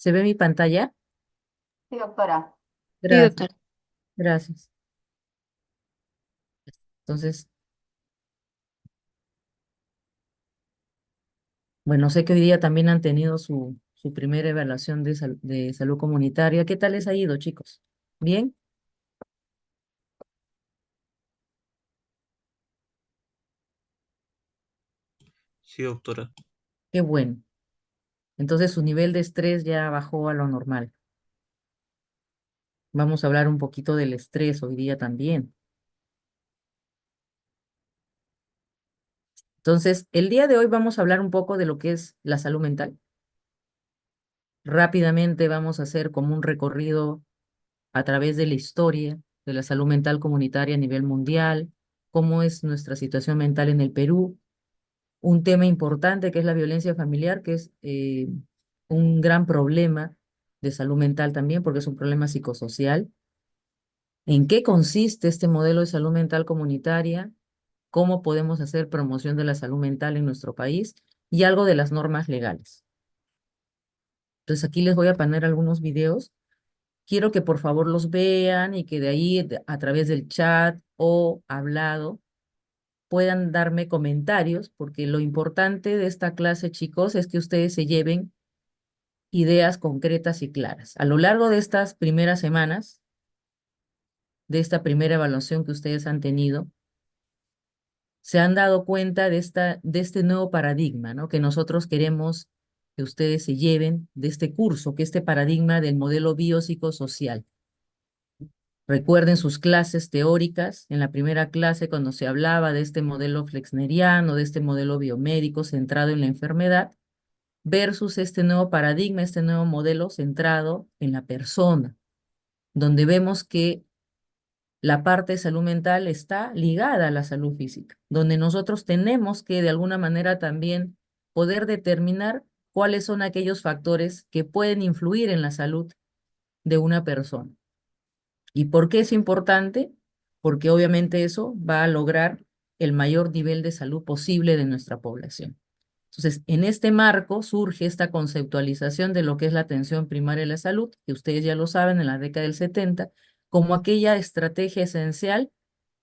¿Se ve mi pantalla? Sí, doctora. Sí, Gracias, doctor. gracias. Entonces, bueno, sé que hoy día también han tenido su primera evaluación de salud comunitaria. ¿Qué tal les ha ido, chicos? ¿Bien? Sí, doctora. Qué bueno. Entonces su nivel de estrés ya bajó a lo normal. Vamos a hablar un poquito del estrés hoy día también. Entonces, el día de hoy vamos a hablar un poco de lo que es la salud mental. Rápidamente vamos a hacer como un recorrido a través de la historia de la salud mental comunitaria a nivel mundial, cómo es nuestra situación mental en el Perú, un tema importante que es la violencia familiar, que es un gran problema de salud mental también, porque es un problema psicosocial. ¿En qué consiste este modelo de salud mental comunitaria? ¿Cómo podemos hacer promoción de la salud mental en nuestro país? Y algo de las normas legales. Entonces aquí les voy a poner algunos videos. Quiero que por favor los vean y que de ahí a través del chat o hablado puedan darme comentarios, porque lo importante de esta clase, chicos, es que ustedes se lleven ideas concretas y claras. A lo largo de estas primeras semanas, de esta primera evaluación que ustedes han tenido, se han dado cuenta de este nuevo paradigma, ¿no? Que nosotros queremos que ustedes se lleven de este curso, que este paradigma del modelo biopsicosocial. Recuerden sus clases teóricas. En la primera clase, cuando se hablaba de este modelo flexneriano, de este modelo biomédico centrado en la enfermedad, versus este nuevo paradigma, este nuevo modelo centrado en la persona, donde vemos que la parte de salud mental está ligada a la salud física, donde nosotros tenemos que de alguna manera también poder determinar cuáles son aquellos factores que pueden influir en la salud de una persona. ¿Y por qué es importante? Porque obviamente eso va a lograr el mayor nivel de salud posible de nuestra población. Entonces, en este marco surge esta conceptualización de lo que es la atención primaria de la salud, que ustedes ya lo saben en la década del 70, como aquella estrategia esencial,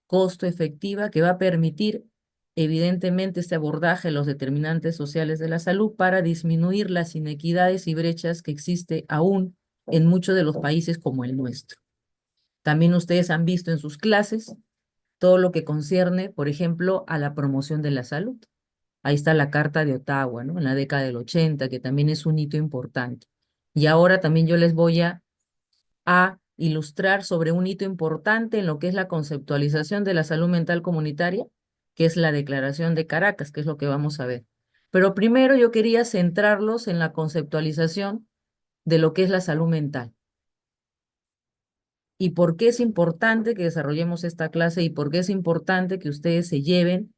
costo efectiva, que va a permitir evidentemente este abordaje de los determinantes sociales de la salud para disminuir las inequidades y brechas que existe aún en muchos de los países como el nuestro. También ustedes han visto en sus clases todo lo que concierne, por ejemplo, a la promoción de la salud. Ahí está la Carta de Ottawa, ¿no? En la década del 80, que también es un hito importante. Y ahora también yo les voy a ilustrar sobre un hito importante en lo que es la conceptualización de la salud mental comunitaria, que es la Declaración de Caracas, que es lo que vamos a ver. Pero primero yo quería centrarlos en la conceptualización de lo que es la salud mental. Y por qué es importante que desarrollemos esta clase y por qué es importante que ustedes se lleven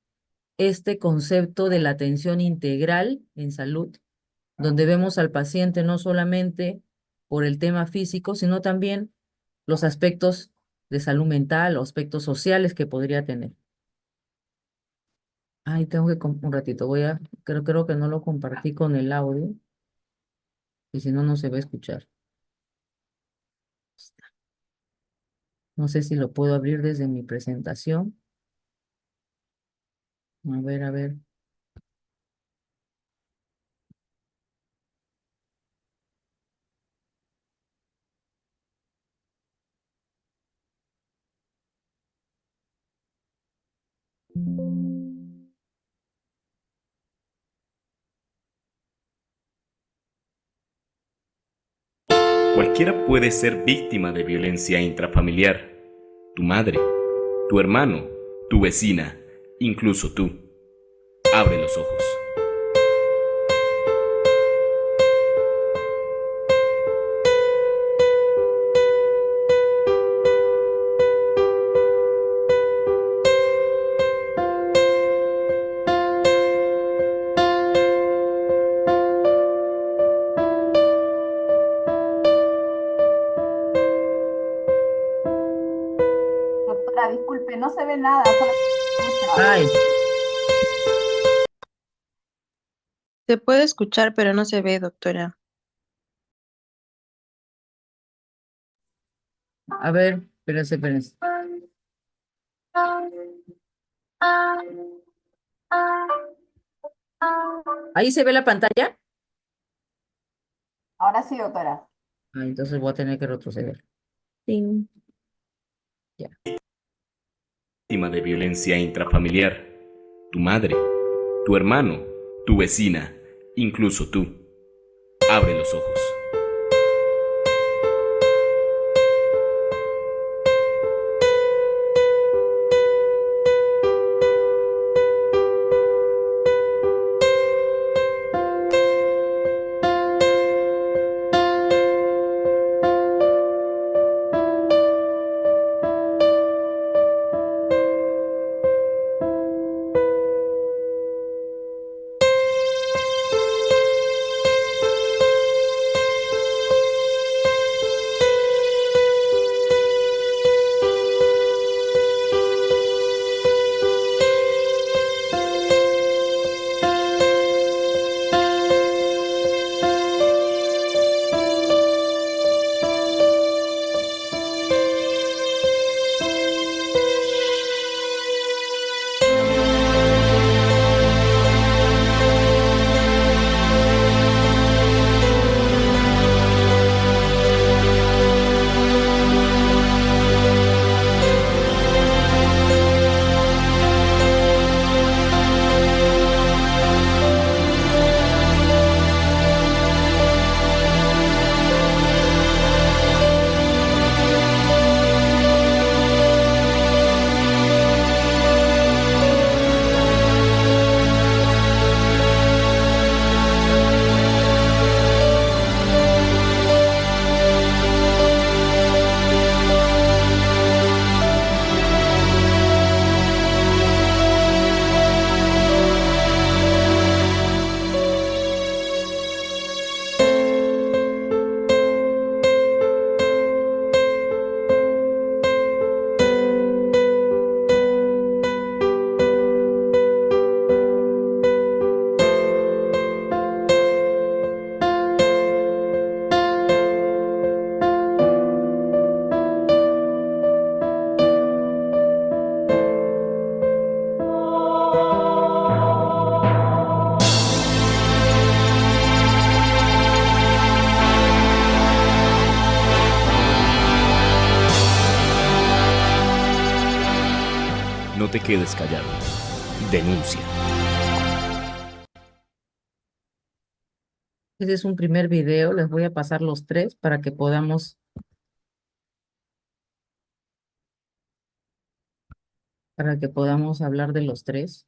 este concepto de la atención integral en salud, donde vemos al paciente no solamente por el tema físico, sino también los aspectos de salud mental o aspectos sociales que podría tener. Ay, tengo que un ratito, creo que no lo compartí con el audio, y si no, no se va a escuchar. No sé si lo puedo abrir desde mi presentación. A ver, a ver. Cualquiera puede ser víctima de violencia intrafamiliar. Tu madre, tu hermano, tu vecina, incluso tú. Abre los ojos. Doctora, disculpe, no se ve nada, solo se escucha. Ay, Se puede escuchar, pero no se ve, doctora. A ver, espérense, espérense. ¿Ahí se ve la pantalla? Ahora sí, doctora. Ah, entonces voy a tener que retroceder. Ting. Ya. Víctima de violencia intrafamiliar. Tu madre, tu hermano, tu vecina, incluso tú. Abre los ojos. No te quedes callado. Denuncia. Este es un primer video, les voy a pasar los tres para que podamos hablar de los tres.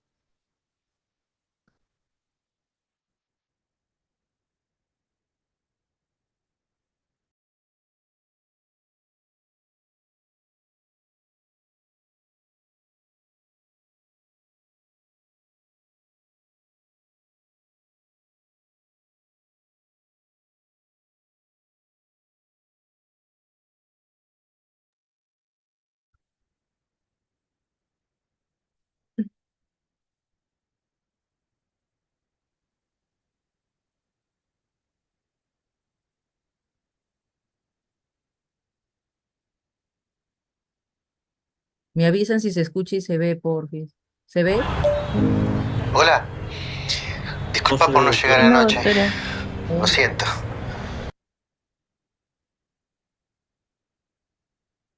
Me avisan si se escucha y se ve, porfis. ¿Se ve? Hola, No disculpa se por ve, no llegar doctora. No, anoche. espera. Lo siento.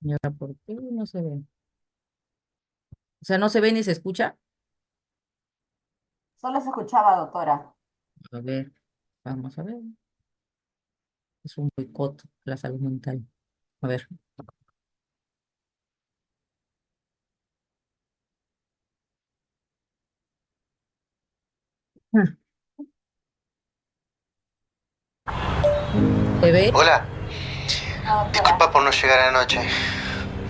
¿Y ahora por qué no se ve? O sea, ¿no se ve ni se escucha? Solo se escuchaba, doctora. A ver, vamos a ver. Es un boicot a la salud mental. A ver. Ah, ¿se ve? Hola, No, doctora. disculpa por no llegar anoche.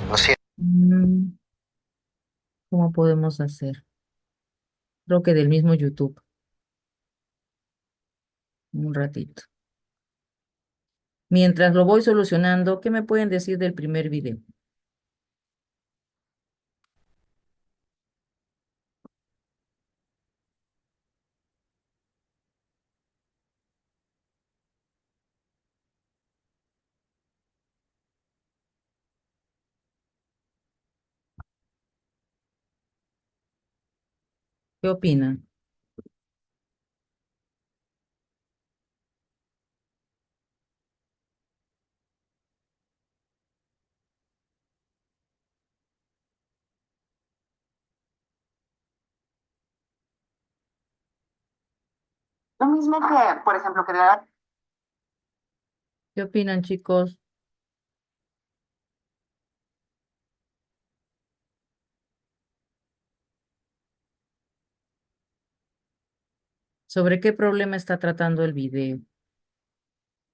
Lo siento. Mm, ¿Cómo podemos hacer? Creo que del mismo YouTube. Un ratito. Mientras lo voy solucionando, ¿qué me pueden decir del primer video? ¿Qué opinan? Lo mismo que, por ejemplo, que la ¿Qué opinan, chicos? ¿Sobre qué problema está tratando el video?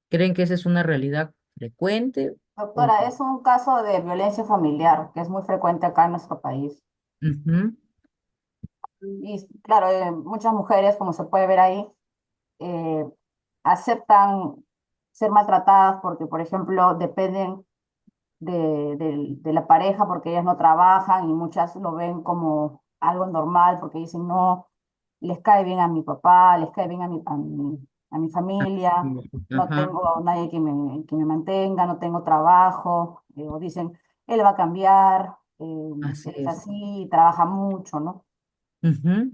¿Creen que esa es una realidad frecuente? O... doctora es un caso de violencia familiar que es muy frecuente acá en nuestro país. Ujú, Y claro, muchas mujeres, como se puede ver ahí, eh, aceptan ser maltratadas porque, por ejemplo, dependen de la pareja porque ellas no trabajan y muchas lo ven como algo normal porque dicen, no, les cae bien a mi papá, les cae bien a mi familia, no ajá, tengo nadie que me mantenga, no tengo trabajo, o dicen, él va a cambiar, así es es. así, trabaja mucho, ¿no? Ujú.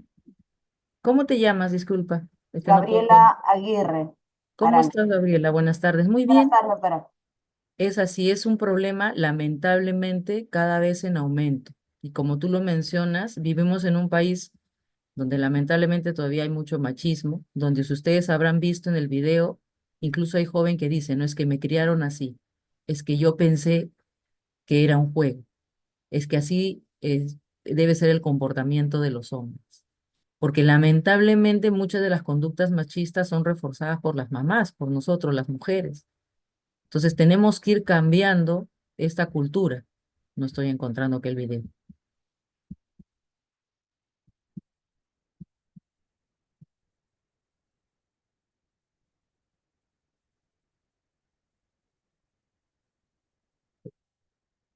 ¿Cómo te llamas? Disculpa, es que no puedo ver. Gabriela Aguirre ¿Cómo Arancha. estás, Gabriela? Buenas tardes. Muy Buenas bien. tardes, doctora. Es así, es un problema lamentablemente cada vez en aumento. Y como tú lo mencionas, vivimos en un país donde lamentablemente todavía hay mucho machismo, donde si ustedes habrán visto en el video, incluso hay joven que dice, no es que me criaron así, es que yo pensé que era un juego, es que así debe ser el comportamiento de los hombres. Porque lamentablemente muchas de las conductas machistas son reforzadas por las mamás, por nosotros, las mujeres. Entonces tenemos que ir cambiando esta cultura. No estoy encontrando aquel video.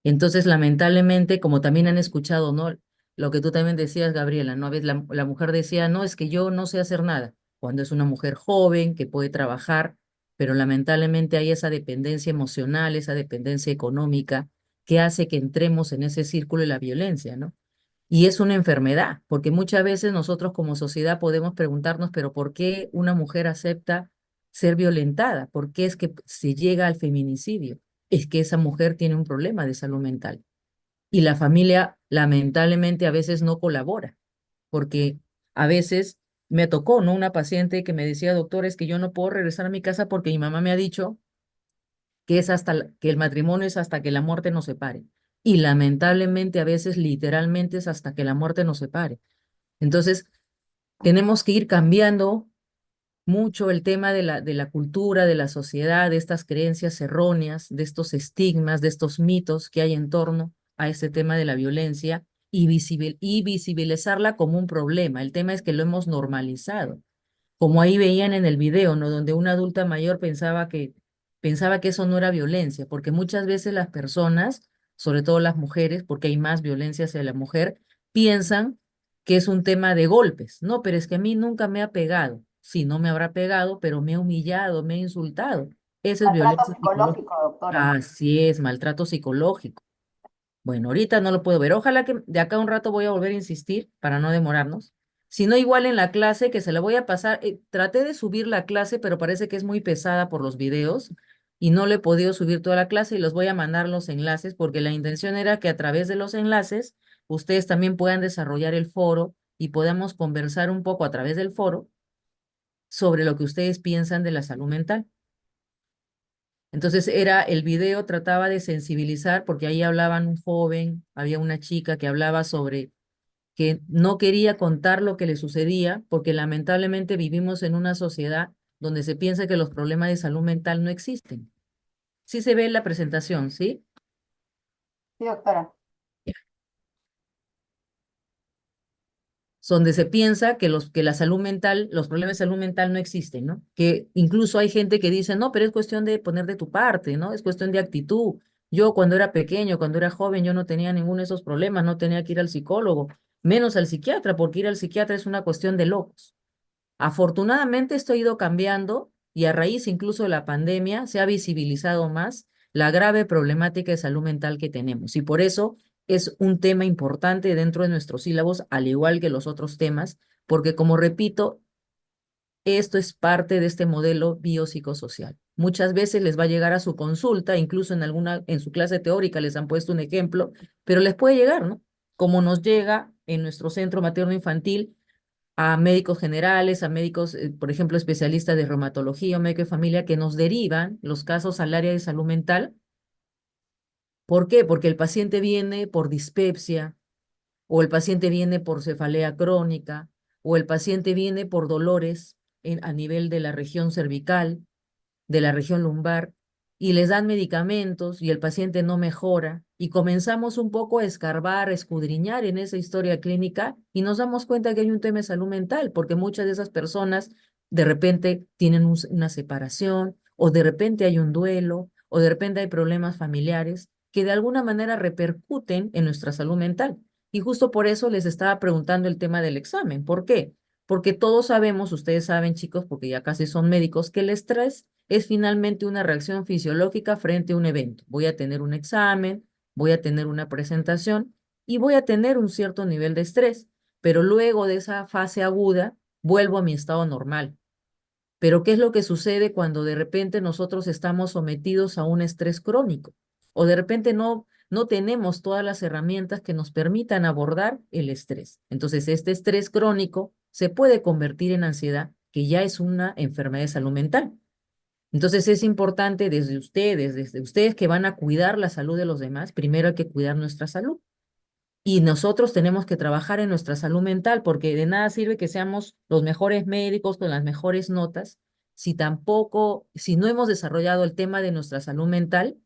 Entonces, lamentablemente, como también han escuchado, ¿no? Lo que tú también decías, Gabriela, ¿no? A veces la mujer decía, no, es que yo no sé hacer nada, cuando es una mujer joven que puede trabajar, pero lamentablemente hay esa dependencia emocional, esa dependencia económica que hace que entremos en ese círculo de la violencia, ¿no? Y es una enfermedad, porque muchas veces nosotros como sociedad podemos preguntarnos, pero ¿por qué una mujer acepta ser violentada? ¿Por qué es que se llega al feminicidio? Es que esa mujer tiene un problema de salud mental. Y la familia lamentablemente a veces no colabora, porque a veces me tocó, ¿no? Una paciente que me decía, doctor, es que yo no puedo regresar a mi casa porque mi mamá me ha dicho que es hasta que el matrimonio es hasta que la muerte nos separe. Y lamentablemente a veces literalmente es hasta que la muerte nos separe. Entonces, tenemos que ir cambiando mucho el tema de la cultura, de la sociedad, de estas creencias erróneas, de estos estigmas, de estos mitos que hay en torno a este tema de la violencia y visibilizarla como un problema. El tema es que lo hemos normalizado, como ahí veían en el video, ¿no? Donde una adulta mayor pensaba que eso no era violencia, porque muchas veces las personas, sobre todo las mujeres, porque hay más violencia hacia la mujer, piensan que es un tema de golpes. No, pero es que a mí nunca me ha pegado. Sí, no me habrá pegado, pero me ha humillado, me ha insultado. Eso es Maltrato violencia psicológica. psicológico, doctora. Así es, maltrato psicológico. Bueno, ahorita no lo puedo ver. Ojalá que de acá a un rato voy a volver a insistir para no demorarnos. Si no, igual en la clase que se la voy a pasar. Traté de subir la clase, pero parece que es muy pesada por los videos y no le he podido subir toda la clase y los voy a mandar los enlaces porque la intención era que a través de los enlaces ustedes también puedan desarrollar el foro y podamos conversar un poco a través del foro sobre lo que ustedes piensan de la salud mental. Entonces el video trataba de sensibilizar porque ahí hablaban un joven, había una chica que hablaba sobre que no quería contar lo que le sucedía porque lamentablemente vivimos en una sociedad donde se piensa que los problemas de salud mental no existen. Sí se ve en la presentación, ¿sí? Sí, doctora. Donde se piensa que que la salud mental, los problemas de salud mental no existen, ¿no? Que incluso hay gente que dice, no, pero es cuestión de poner de tu parte, ¿no? Es cuestión de actitud. Yo cuando era pequeño, cuando era joven, yo no tenía ninguno de esos problemas, no tenía que ir al psicólogo, menos al psiquiatra, porque ir al psiquiatra es una cuestión de locos. Afortunadamente esto ha ido cambiando y a raíz incluso de la pandemia se ha visibilizado más la grave problemática de salud mental que tenemos. Y por eso es un tema importante dentro de nuestros sílabos, al igual que los otros temas, porque como repito, esto es parte de este modelo biopsicosocial. Muchas veces les va a llegar a su consulta, incluso en su clase teórica les han puesto un ejemplo, pero les puede llegar, ¿no? Como nos llega en nuestro centro materno infantil a médicos generales, a médicos, por ejemplo, especialistas de reumatología o médico de familia que nos derivan los casos al área de salud mental. ¿Por qué? Porque el paciente viene por dispepsia, o el paciente viene por cefalea crónica, o el paciente viene por dolores a nivel de la región cervical, de la región lumbar, y les dan medicamentos y el paciente no mejora, y comenzamos un poco a escarbar, a escudriñar en esa historia clínica y nos damos cuenta que hay un tema de salud mental, porque muchas de esas personas de repente tienen una separación, o de repente hay un duelo, o de repente hay problemas familiares que de alguna manera repercuten en nuestra salud mental. Y justo por eso les estaba preguntando el tema del examen. ¿Por qué? Porque todos sabemos, ustedes saben, chicos, porque ya casi son médicos, que el estrés es finalmente una reacción fisiológica frente a un evento. Voy a tener un examen, voy a tener una presentación y voy a tener un cierto nivel de estrés, pero luego de esa fase aguda vuelvo a mi estado normal. Pero ¿qué es lo que sucede cuando de repente nosotros estamos sometidos a un estrés crónico? O de repente no tenemos todas las herramientas que nos permitan abordar el estrés. Entonces, este estrés crónico se puede convertir en ansiedad, que ya es una enfermedad de salud mental. Entonces, es importante desde ustedes que van a cuidar la salud de los demás, primero hay que cuidar nuestra salud. Y nosotros tenemos que trabajar en nuestra salud mental, porque de nada sirve que seamos los mejores médicos con las mejores notas, si no hemos desarrollado el tema de nuestra salud mental,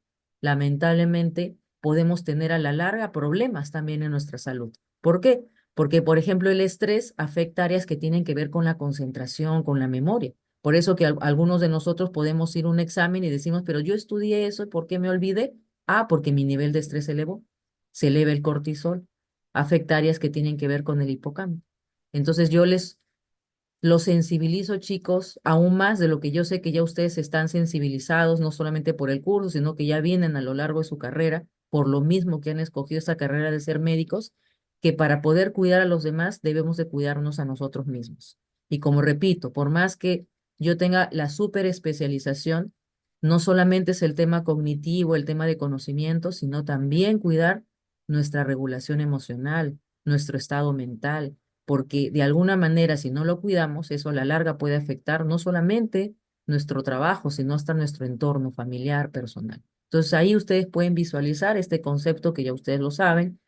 lamentablemente podemos tener a la larga problemas también en nuestra salud. ¿Por qué? Porque, por ejemplo, el estrés afecta áreas que tienen que ver con la concentración, con la memoria. Por eso que algunos de nosotros podemos ir a un examen y decimos, pero yo estudié eso, ¿y por qué me olvidé? Ah, porque mi nivel de estrés se elevó, se eleva el cortisol, afecta áreas que tienen que ver con el hipocampo. Entonces yo los sensibilizo, chicos, aún más de lo que yo sé que ya ustedes están sensibilizados, no solamente por el curso, sino que ya vienen a lo largo de su carrera, por lo mismo que han escogido esta carrera de ser médicos, que para poder cuidar a los demás debemos de cuidarnos a nosotros mismos. Y como repito, por más que yo tenga la súper especialización, no solamente es el tema cognitivo, el tema de conocimiento, sino también cuidar nuestra regulación emocional, nuestro estado mental, porque de alguna manera, si no lo cuidamos, eso a la larga puede afectar no solamente nuestro trabajo, sino hasta nuestro entorno familiar, personal. Entonces ahí ustedes pueden visualizar este concepto que ya ustedes lo saben,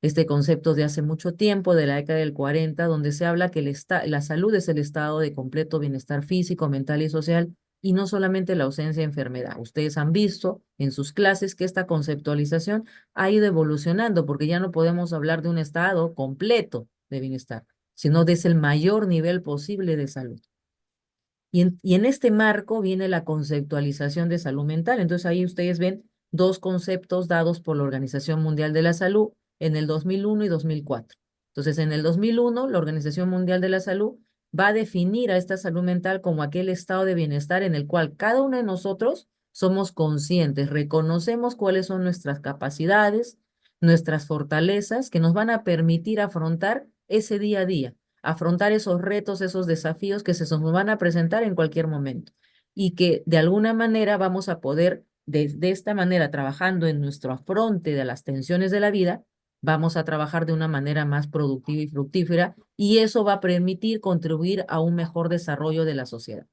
este concepto de hace mucho tiempo, de la década del 40, donde se habla que la salud es el estado de completo bienestar físico, mental y social, y no solamente la ausencia de enfermedad. Ustedes han visto en sus clases que esta conceptualización ha ido evolucionando, porque ya no podemos hablar de un estado completo de bienestar, sino de el mayor nivel posible de salud. Y en este marco viene la conceptualización de salud mental. Entonces ahí ustedes ven dos conceptos dados por la Organización Mundial de la Salud en el 2001 y 2004. Entonces, en el 2001, la Organización Mundial de la Salud va a definir a esta salud mental como aquel estado de bienestar en el cual cada uno de nosotros somos conscientes, reconocemos cuáles son nuestras capacidades, nuestras fortalezas que nos van a permitir afrontar ese día a día, afrontar esos retos, esos desafíos que se nos van a presentar en cualquier momento y que de alguna manera vamos a poder, de esta manera, trabajando en nuestro afronte de las tensiones de la vida, vamos a trabajar de una manera más productiva y fructífera y eso va a permitir contribuir a un mejor desarrollo de la sociedad.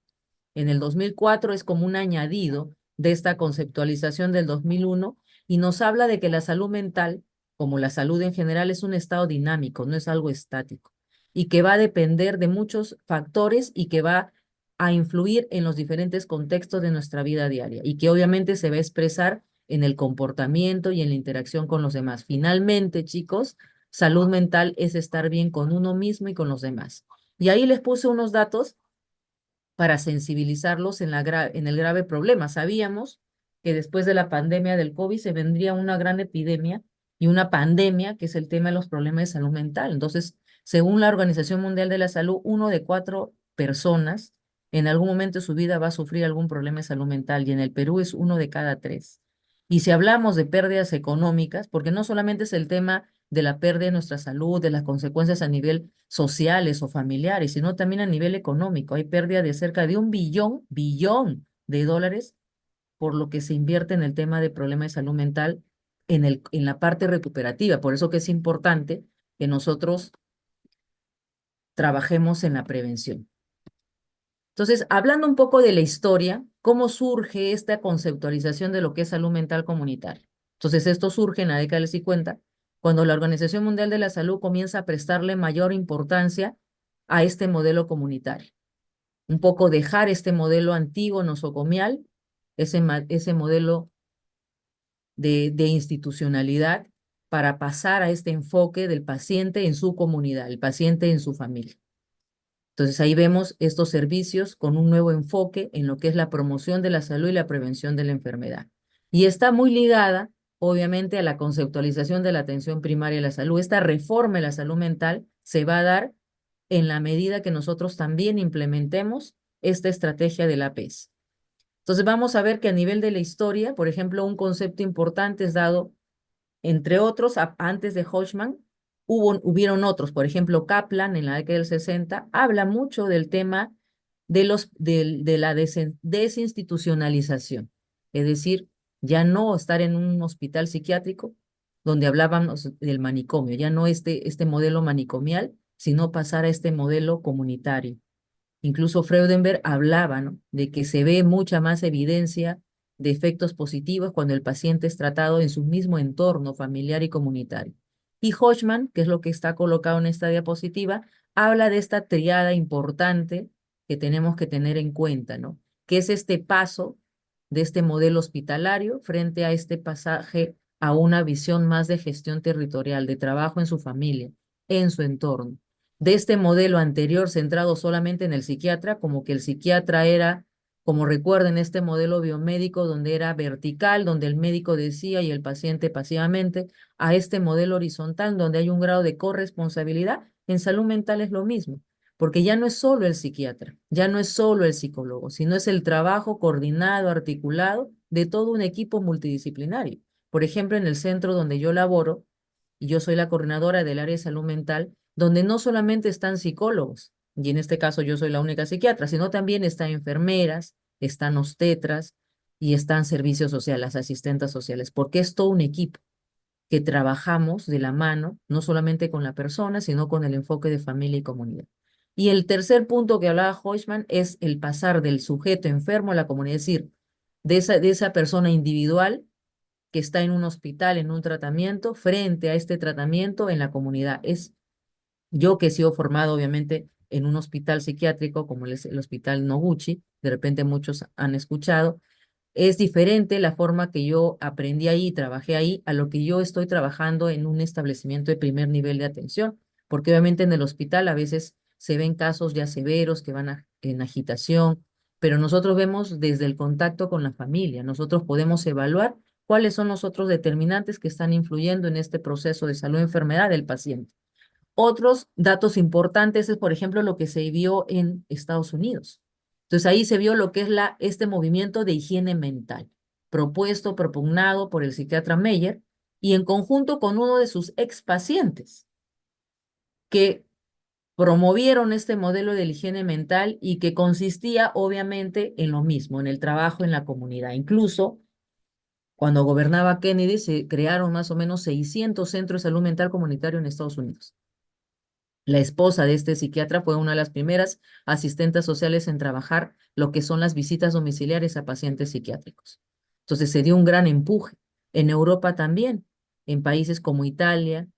En el 2004 es como un añadido de esta conceptualización del 2001 y nos habla de que la salud mental, como la salud en general, es un estado dinámico, no es algo estático, y que va a depender de muchos factores y que va a influir en los diferentes contextos de nuestra vida diaria y que obviamente se va a expresar en el comportamiento y en la interacción con los demás. Finalmente, chicos, salud mental es estar bien con uno mismo y con los demás. Y ahí les puse unos datos para sensibilizarlos en el grave problema. Sabíamos que después de la pandemia del COVID se vendría una gran epidemia y una pandemia, que es el tema de los problemas de salud mental. Entonces, según la Organización Mundial de la Salud, 1 de 4 personas en algún momento de su vida va a sufrir algún problema de salud mental y en el Perú es 1 de cada 3. Y si hablamos de pérdidas económicas, porque no solamente es el tema de la pérdida de nuestra salud, de las consecuencias a nivel sociales o familiares, sino también a nivel económico. Hay pérdida de cerca de un billón de dólares por lo que se invierte en el tema de problemas de salud mental en la parte recuperativa. Por eso que es importante que nosotros trabajemos en la prevención. Entonces, hablando un poco de la historia, ¿cómo surge esta conceptualización de lo que es salud mental comunitaria? Entonces, esto surge en la década del 50, cuando la Organización Mundial de la Salud comienza a prestarle mayor importancia a este modelo comunitario. Un poco dejar este modelo antiguo nosocomial, ese modelo de institucionalidad, para pasar a este enfoque del paciente en su comunidad, el paciente en su familia. Entonces ahí vemos estos servicios con un nuevo enfoque en lo que es la promoción de la salud y la prevención de la enfermedad. Y está muy ligada, obviamente, a la conceptualización de la atención primaria de la salud. Esta reforma de la salud mental se va a dar en la medida que nosotros también implementemos esta estrategia del APS. Entonces vamos a ver que a nivel de la historia, por ejemplo, un concepto importante es dado, entre otros, antes de Hodgman, hubieron otros. Por ejemplo, Kaplan en la década del 60 habla mucho del tema de la desinstitucionalización. Es decir, ya no estar en un hospital psiquiátrico donde hablábamos del manicomio, ya no este modelo manicomial, sino pasar a este modelo comunitario. Incluso Freudenberg hablaba, ¿no?, de que se ve mucha más evidencia de efectos positivos cuando el paciente es tratado en su mismo entorno familiar y comunitario. Y Hodgman, que es lo que está colocado en esta diapositiva, habla de esta triada importante que tenemos que tener en cuenta, ¿no?, que es este paso de este modelo hospitalario frente a este pasaje a una visión más de gestión territorial, de trabajo en su familia, en su entorno, de este modelo anterior centrado solamente en el psiquiatra, como que el psiquiatra era, como recuerden, este modelo biomédico donde era vertical, donde el médico decía y el paciente pasivamente, a este modelo horizontal donde hay un grado de corresponsabilidad. En salud mental es lo mismo, porque ya no es solo el psiquiatra, ya no es solo el psicólogo, sino es el trabajo coordinado, articulado de todo un equipo multidisciplinario. Por ejemplo, en el centro donde yo laboro, y yo soy la coordinadora del área de salud mental, donde no solamente están psicólogos, y en este caso yo soy la única psiquiatra, sino también están enfermeras, están obstetras y están servicios sociales, asistentes sociales, porque es todo un equipo que trabajamos de la mano, no solamente con la persona, sino con el enfoque de familia y comunidad. Y el tercer punto que hablaba Hodgman es el pasar del sujeto enfermo a la comunidad, es decir, de esa persona individual que está en un hospital, en un tratamiento, frente a este tratamiento en la comunidad. Es yo que he sido formado, obviamente, en un hospital psiquiátrico, como es el Hospital Noguchi, de repente muchos han escuchado, es diferente la forma que yo aprendí ahí y trabajé ahí a lo que yo estoy trabajando en un establecimiento de primer nivel de atención, porque obviamente en el hospital a veces se ven casos ya severos que en agitación, pero nosotros vemos desde el contacto con la familia, nosotros podemos evaluar cuáles son los otros determinantes que están influyendo en este proceso de salud-enfermedad del paciente. Otros datos importantes es, por ejemplo, lo que se vio en Estados Unidos. Entonces ahí se vio lo que es este movimiento de higiene mental, propugnado por el psiquiatra Meyer y en conjunto con uno de sus expacientes, que promovieron este modelo de la higiene mental y que consistía obviamente en lo mismo, en el trabajo en la comunidad. Incluso cuando gobernaba Kennedy se crearon más o menos 600 centros de salud mental comunitario en Estados Unidos. La esposa de este psiquiatra fue una de las primeras asistentes sociales en trabajar lo que son las visitas domiciliares a pacientes psiquiátricos. Entonces se dio un gran empuje. En Europa también, en países como Italia,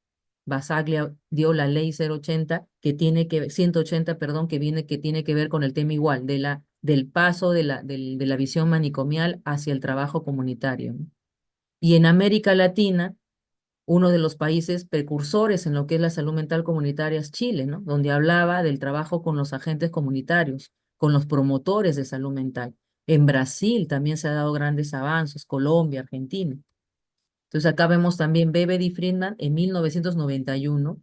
Basaglia dio la ley 080 180, perdón, que tiene que ver con el tema igual, del paso de la visión manicomial hacia el trabajo comunitario, ¿no? Y en América Latina, uno de los países precursores en lo que es la salud mental comunitaria es Chile, ¿no?, donde hablaba del trabajo con los agentes comunitarios, con los promotores de salud mental. En Brasil también se han dado grandes avances, Colombia, Argentina. Entonces acá vemos también Beebe y Friedman en 1991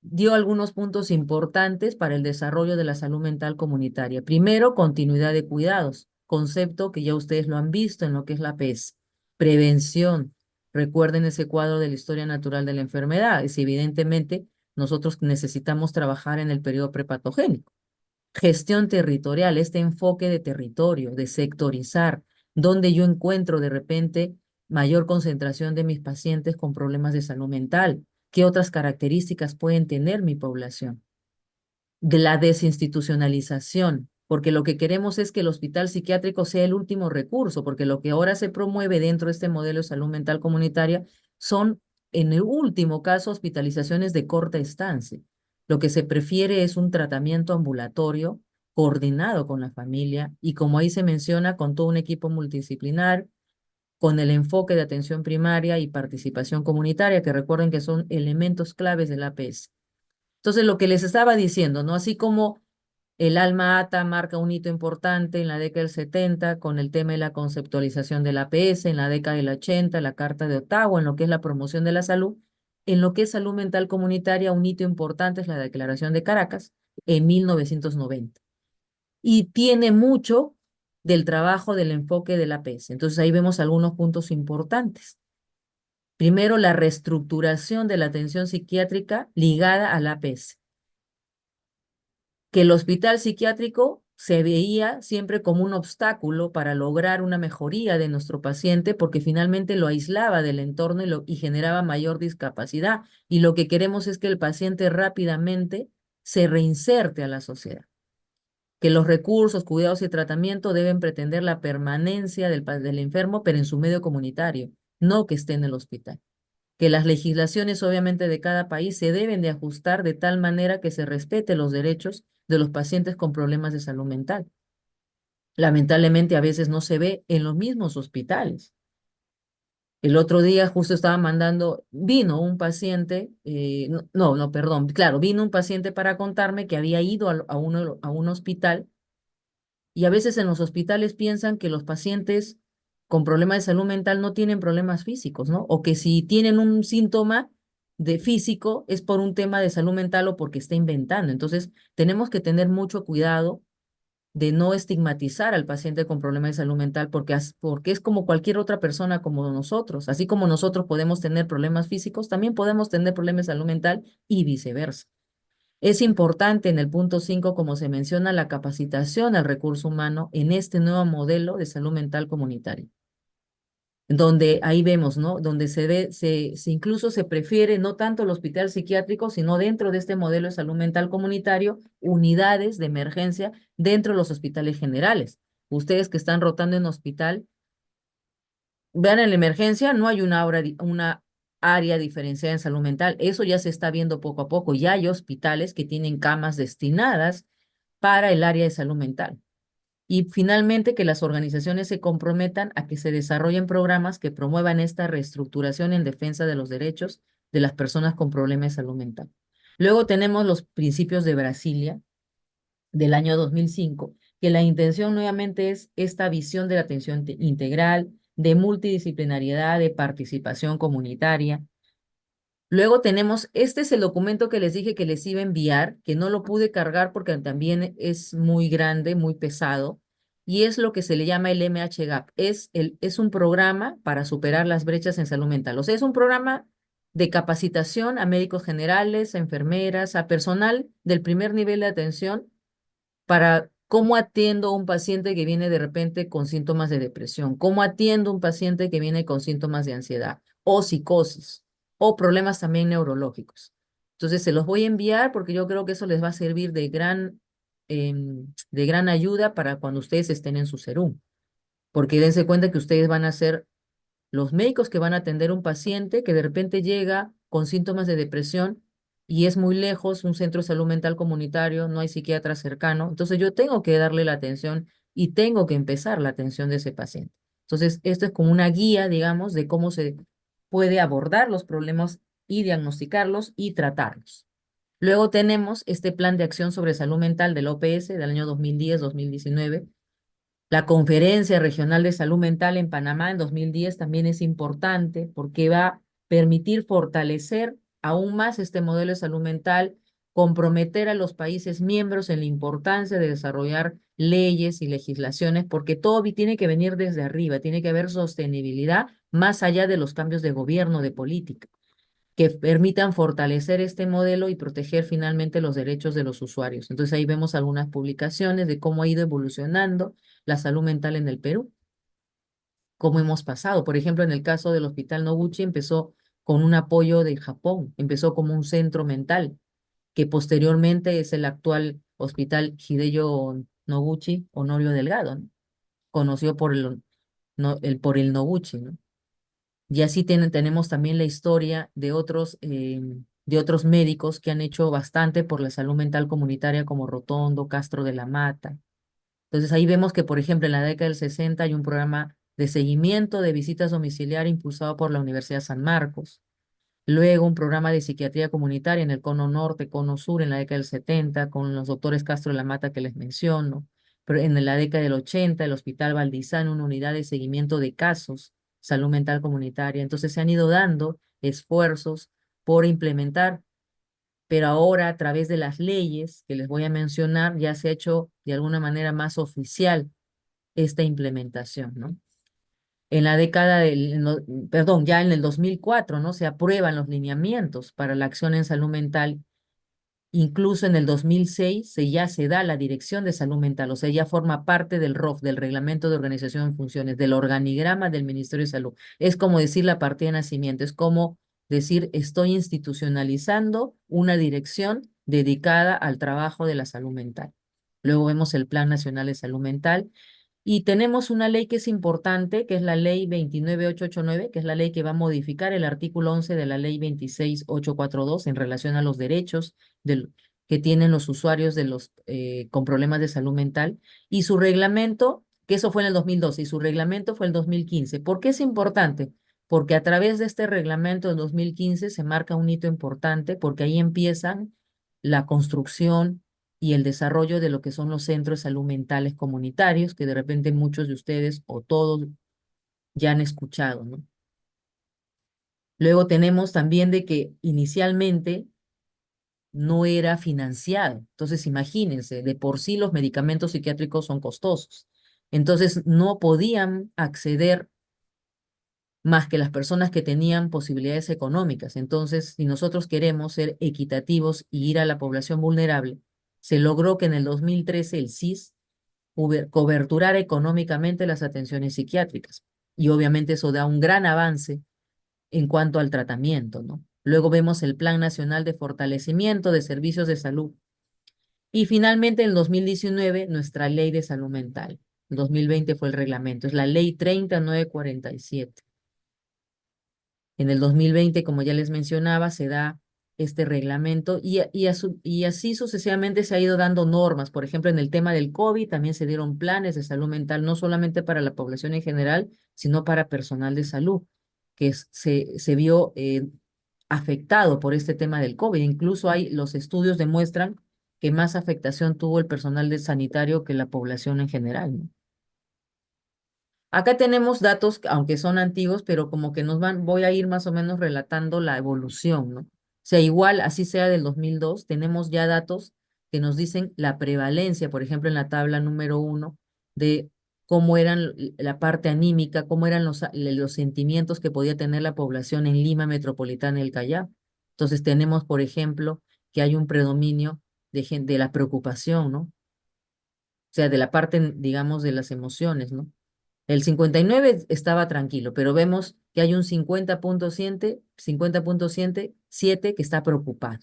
dio algunos puntos importantes para el desarrollo de la salud mental comunitaria. Primero, continuidad de cuidados, concepto que ya ustedes lo han visto en lo que es la PES. Prevención. Recuerden ese cuadro de la historia natural de la enfermedad. Es evidentemente, nosotros necesitamos trabajar en el periodo prepatogénico. Gestión territorial, este enfoque de territorio, de sectorizar, donde yo encuentro de repente mayor concentración de mis pacientes con problemas de salud mental. ¿Qué otras características pueden tener mi población? De la desinstitucionalización, porque lo que queremos es que el hospital psiquiátrico sea el último recurso, porque lo que ahora se promueve dentro de este modelo de salud mental comunitaria son, en el último caso, hospitalizaciones de corta estancia. Lo que se prefiere es un tratamiento ambulatorio coordinado con la familia y, como ahí se menciona, con todo un equipo multidisciplinar, con el enfoque de atención primaria y participación comunitaria, que recuerden que son elementos claves del APS. Entonces, lo que les estaba diciendo, ¿no? Así como el Alma Ata marca un hito importante en la década del 70 con el tema de la conceptualización del APS, en la década del 80, la Carta de Ottawa, en lo que es la promoción de la salud, en lo que es salud mental comunitaria, un hito importante es la Declaración de Caracas en 1990. Y tiene mucho del trabajo del enfoque del APS. Entonces, ahí vemos algunos puntos importantes. Primero, la reestructuración de la atención psiquiátrica ligada al APS, que el hospital psiquiátrico se veía siempre como un obstáculo para lograr una mejoría de nuestro paciente porque finalmente lo aislaba del entorno y generaba mayor discapacidad. Y lo que queremos es que el paciente rápidamente se reinserte a la sociedad, que los recursos, cuidados y tratamiento deben pretender la permanencia del enfermo, pero en su medio comunitario, no que esté en el hospital, que las legislaciones obviamente de cada país se deben de ajustar de tal manera que se respete los derechos de los pacientes con problemas de salud mental. Lamentablemente a veces no se ve en los mismos hospitales. El otro día justo estaba vino un paciente, perdón, claro, vino un paciente para contarme que había ido a un hospital y a veces en los hospitales piensan que los pacientes con problemas de salud mental no tienen problemas físicos, ¿no? O que si tienen un síntoma de físico es por un tema de salud mental o porque está inventando. Entonces, tenemos que tener mucho cuidado de no estigmatizar al paciente con problemas de salud mental porque es como cualquier otra persona como nosotros. Así como nosotros podemos tener problemas físicos, también podemos tener problemas de salud mental y viceversa. Es importante en el punto 5, como se menciona, la capacitación al recurso humano en este nuevo modelo de salud mental comunitaria, donde ahí vemos, ¿no? Donde se ve, incluso se prefiere no tanto el hospital psiquiátrico, sino dentro de este modelo de salud mental comunitario, unidades de emergencia dentro de los hospitales generales. Ustedes que están rotando en hospital, vean en la emergencia, no hay una área diferenciada en salud mental. Eso ya se está viendo poco a poco. Ya hay hospitales que tienen camas destinadas para el área de salud mental. Y finalmente, que las organizaciones se comprometan a que se desarrollen programas que promuevan esta reestructuración en defensa de los derechos de las personas con problemas de salud mental. Luego tenemos los principios de Brasilia del año 2005, que la intención nuevamente es esta visión de la atención integral, de multidisciplinariedad, de participación comunitaria. Luego tenemos, este es el documento que les dije que les iba a enviar, que no lo pude cargar porque también es muy grande, muy pesado, y es lo que se le llama el MHGAP. Es un programa para superar las brechas en salud mental. O sea, es un programa de capacitación a médicos generales, a enfermeras, a personal del primer nivel de atención para cómo atiendo a un paciente que viene de repente con síntomas de depresión, cómo atiendo a un paciente que viene con síntomas de ansiedad o psicosis o problemas también neurológicos. Entonces se los voy a enviar porque yo creo que eso les va a servir de gran ayuda para cuando ustedes estén en su serum. Porque dense cuenta que ustedes van a ser los médicos que van a atender un paciente que de repente llega con síntomas de depresión y es muy lejos, un centro de salud mental comunitario, no hay psiquiatra cercano, entonces yo tengo que darle la atención y tengo que empezar la atención de ese paciente. Entonces, esto es como una guía, digamos, de cómo se puede abordar los problemas y diagnosticarlos y tratarlos. Luego tenemos este plan de acción sobre salud mental del OPS del año 2010-2019. La Conferencia Regional de Salud Mental en Panamá en 2010 también es importante porque va a permitir fortalecer aún más este modelo de salud mental comprometer a los países miembros en la importancia de desarrollar leyes y legislaciones, porque todo tiene que venir desde arriba, tiene que haber sostenibilidad más allá de los cambios de gobierno, de política, que permitan fortalecer este modelo y proteger finalmente los derechos de los usuarios. Entonces ahí vemos algunas publicaciones de cómo ha ido evolucionando la salud mental en el Perú, cómo hemos pasado. Por ejemplo, en el caso del Hospital Noguchi empezó con un apoyo de Japón, empezó como un centro mental, que posteriormente es el actual Hospital Hideyo Noguchi Honorio Delgado, ¿no? Conocido por por el Noguchi, ¿no? Y así tenemos también la historia de otros médicos que han hecho bastante por la salud mental comunitaria, como Rotondo, Castro de la Mata. Entonces ahí vemos que, por ejemplo, en la década del 60 hay un programa de seguimiento de visitas domiciliarias impulsado por la Universidad San Marcos. Luego un programa de psiquiatría comunitaria en el Cono Norte, Cono Sur, en la década del 70, con los doctores Castro de la Mata que les menciono. Pero en la década del 80, el Hospital Valdizán, una unidad de seguimiento de casos, salud mental comunitaria. Entonces se han ido dando esfuerzos por implementar, pero ahora a través de las leyes que les voy a mencionar, ya se ha hecho de alguna manera más oficial esta implementación, ¿no? En la década perdón, ya en el 2004, ¿no? Se aprueban los lineamientos para la acción en salud mental. Incluso en el 2006 ya se da la Dirección de Salud Mental, o sea, ya forma parte del ROF, del Reglamento de Organización de Funciones, del organigrama del Ministerio de Salud. Es como decir la partida de nacimiento, es como decir estoy institucionalizando una dirección dedicada al trabajo de la salud mental. Luego vemos el Plan Nacional de Salud Mental y tenemos una ley que es importante, que es la ley 29889, que es la ley que va a modificar el artículo 11 de la ley 26842 en relación a los derechos que tienen los usuarios con problemas de salud mental, y su reglamento, que eso fue en el 2012, y su reglamento fue el 2015. ¿Por qué es importante? Porque a través de este reglamento del 2015 se marca un hito importante, porque ahí empiezan la construcción y el desarrollo de lo que son los centros de salud mentales comunitarios, que de repente muchos de ustedes o todos ya han escuchado, ¿no? Luego tenemos también de que inicialmente no era financiado. Entonces, imagínense, de por sí los medicamentos psiquiátricos son costosos. Entonces, no podían acceder más que las personas que tenían posibilidades económicas. Entonces, si nosotros queremos ser equitativos y ir a la población vulnerable, se logró que en el 2013 el CIS coberturara económicamente las atenciones psiquiátricas. Y obviamente eso da un gran avance en cuanto al tratamiento, ¿no? Luego vemos el Plan Nacional de Fortalecimiento de Servicios de Salud. Y finalmente, en 2019, nuestra Ley de Salud Mental. En 2020 fue el reglamento, es la Ley 30947. En el 2020, como ya les mencionaba, se da este reglamento y así sucesivamente se ha ido dando normas. Por ejemplo, en el tema del COVID también se dieron planes de salud mental, no solamente para la población en general, sino para personal de salud, que se vio afectado por este tema del COVID. Incluso los estudios demuestran que más afectación tuvo el personal de sanitario que la población en general, ¿no? Acá tenemos datos, aunque son antiguos, pero como que voy a ir más o menos relatando la evolución, ¿no? O sea, igual, así sea del 2002, tenemos ya datos que nos dicen la prevalencia, por ejemplo, en la tabla número 1, de cómo eran la parte anímica, cómo eran los sentimientos que podía tener la población en Lima Metropolitana y el Callao. Entonces tenemos, por ejemplo, que hay un predominio de la preocupación, ¿no? O sea, de la parte, digamos, de las emociones, ¿no? El 59 estaba tranquilo, pero vemos que hay un 50.7 que está preocupado.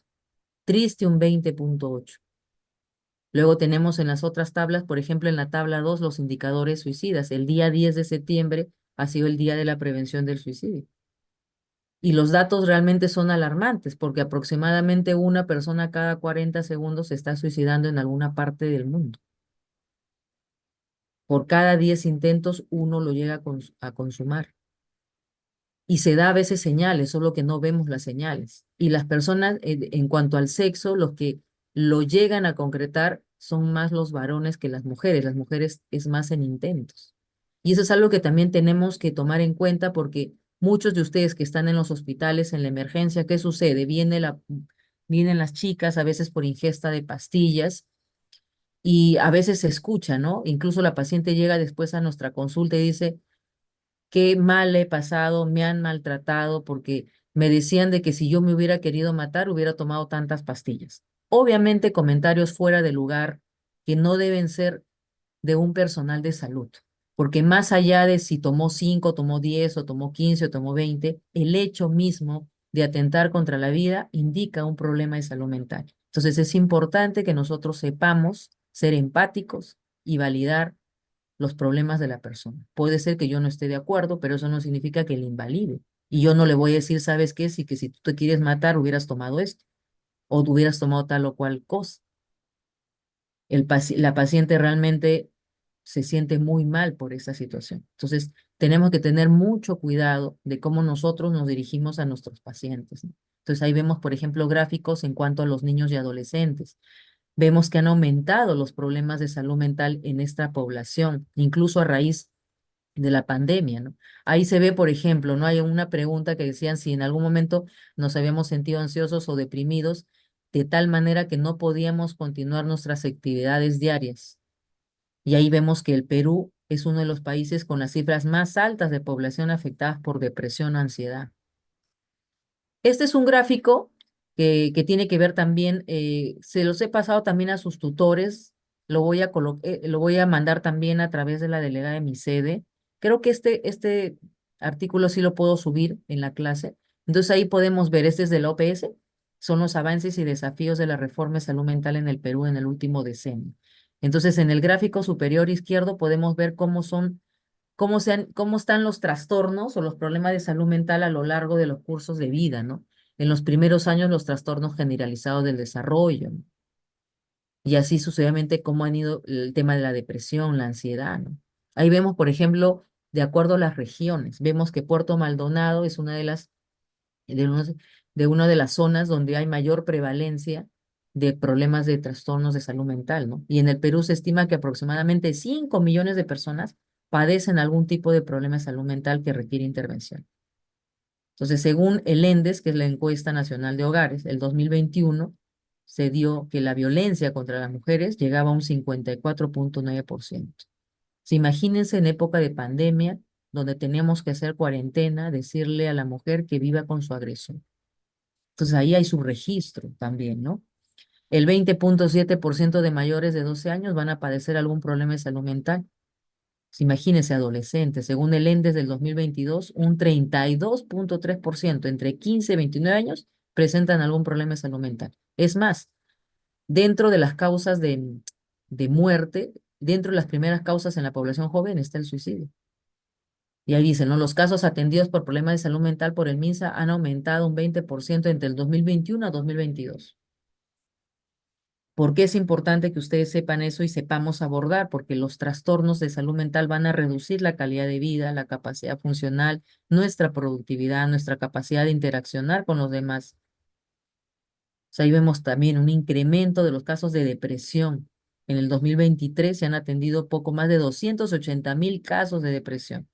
Triste un 20.8. Luego tenemos en las otras tablas, por ejemplo, en la tabla 2, los indicadores suicidas. El día 10 de septiembre ha sido el día de la prevención del suicidio. Y los datos realmente son alarmantes, porque aproximadamente una persona cada 40 segundos se está suicidando en alguna parte del mundo. Por cada 10 intentos, uno lo llega a consumar. Y se da a veces señales, solo que no vemos las señales. Y las personas, en cuanto al sexo, los que lo llegan a concretar son más los varones que las mujeres. Las mujeres es más en intentos. Y eso es algo que también tenemos que tomar en cuenta porque muchos de ustedes que están en los hospitales, en la emergencia, ¿qué sucede? Vienen las chicas a veces por ingesta de pastillas y a veces se escucha, ¿no? Incluso la paciente llega después a nuestra consulta y dice, qué mal he pasado, me han maltratado porque me decían de que si yo me hubiera querido matar, hubiera tomado tantas pastillas. Obviamente comentarios fuera de lugar que no deben ser de un personal de salud, porque más allá de si tomó 5, tomó 10 o tomó 15 o tomó 20, el hecho mismo de atentar contra la vida indica un problema de salud mental. Entonces es importante que nosotros sepamos ser empáticos y validar los problemas de la persona. Puede ser que yo no esté de acuerdo, pero eso no significa que le invalide. Y yo no le voy a decir, ¿sabes qué? Sí, que si tú te quieres matar, hubieras tomado esto, o tú hubieras tomado tal o cual cosa. La paciente realmente se siente muy mal por esa situación. Entonces, tenemos que tener mucho cuidado de cómo nosotros nos dirigimos a nuestros pacientes, ¿no? Entonces, ahí vemos, por ejemplo, gráficos en cuanto a los niños y adolescentes. Vemos que han aumentado los problemas de salud mental en esta población, incluso a raíz de la pandemia, ¿no? Ahí se ve, por ejemplo, ¿no? Hay una pregunta que decían si en algún momento nos habíamos sentido ansiosos o deprimidos de tal manera que no podíamos continuar nuestras actividades diarias. Y ahí vemos que el Perú es uno de los países con las cifras más altas de población afectadas por depresión o ansiedad. Este es un gráfico que tiene que ver también, se los he pasado también a sus tutores, lo voy a mandar también a través de la delegada de mi sede. Creo que este artículo sí lo puedo subir en la clase. Entonces ahí podemos ver, este es de la OPS, son los avances y desafíos de la reforma de salud mental en el Perú en el último decenio. Entonces en el gráfico superior izquierdo podemos ver cómo están los trastornos o los problemas de salud mental a lo largo de los cursos de vida, ¿no? En los primeros años, los trastornos generalizados del desarrollo, ¿no? Y así sucesivamente cómo han ido el tema de la depresión, la ansiedad, ¿no? Ahí vemos, por ejemplo, de acuerdo a las regiones, vemos que Puerto Maldonado es de, de una de las zonas donde hay mayor prevalencia de problemas de trastornos de salud mental, ¿no? Y en el Perú se estima que aproximadamente 5 millones de personas padecen algún tipo de problema de salud mental que requiere intervención. Entonces, según el ENDES, que es la Encuesta Nacional de Hogares, el 2021 se dio que la violencia contra las mujeres llegaba a un 54,9%. Imagínense en época de pandemia, donde teníamos que hacer cuarentena, decirle a la mujer que viva con su agresor. Entonces ahí hay su registro también, ¿no? El 20,7% de mayores de 12 años van a padecer algún problema de salud mental. Imagínense adolescentes, según el ENDES del 2022, un 32,3% entre 15 y 29 años presentan algún problema de salud mental. Es más, dentro de las causas de muerte, dentro de las primeras causas en la población joven está el suicidio. Y ahí dicen, ¿no? Los casos atendidos por problemas de salud mental por el MINSA han aumentado un 20% entre el 2021 a 2022. ¿Por qué es importante que ustedes sepan eso y sepamos abordar? Porque los trastornos de salud mental van a reducir la calidad de vida, la capacidad funcional, nuestra productividad, nuestra capacidad de interaccionar con los demás. O sea, ahí vemos también un incremento de los casos de depresión. En el 2023 se han atendido poco más de 280,000 casos de depresión.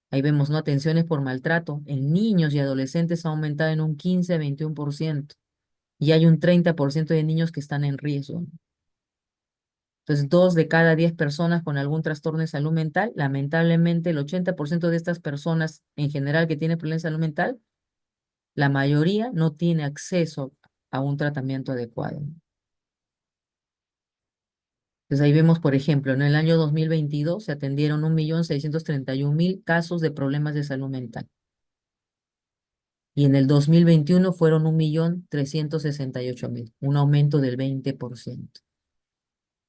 Ahí vemos, ¿no? Atenciones por maltrato en niños y adolescentes ha aumentado en un 15 a 21%. Y hay un 30% de niños que están en riesgo, ¿no? Entonces, 2 de cada 10 personas con algún trastorno de salud mental, lamentablemente el 80% de estas personas en general que tienen problemas de salud mental, la mayoría no tiene acceso a un tratamiento adecuado. Entonces ahí vemos, por ejemplo, en el año 2022 se atendieron 1,631,000 casos de problemas de salud mental. Y en el 2021 fueron 1,368,000, un aumento del 20%.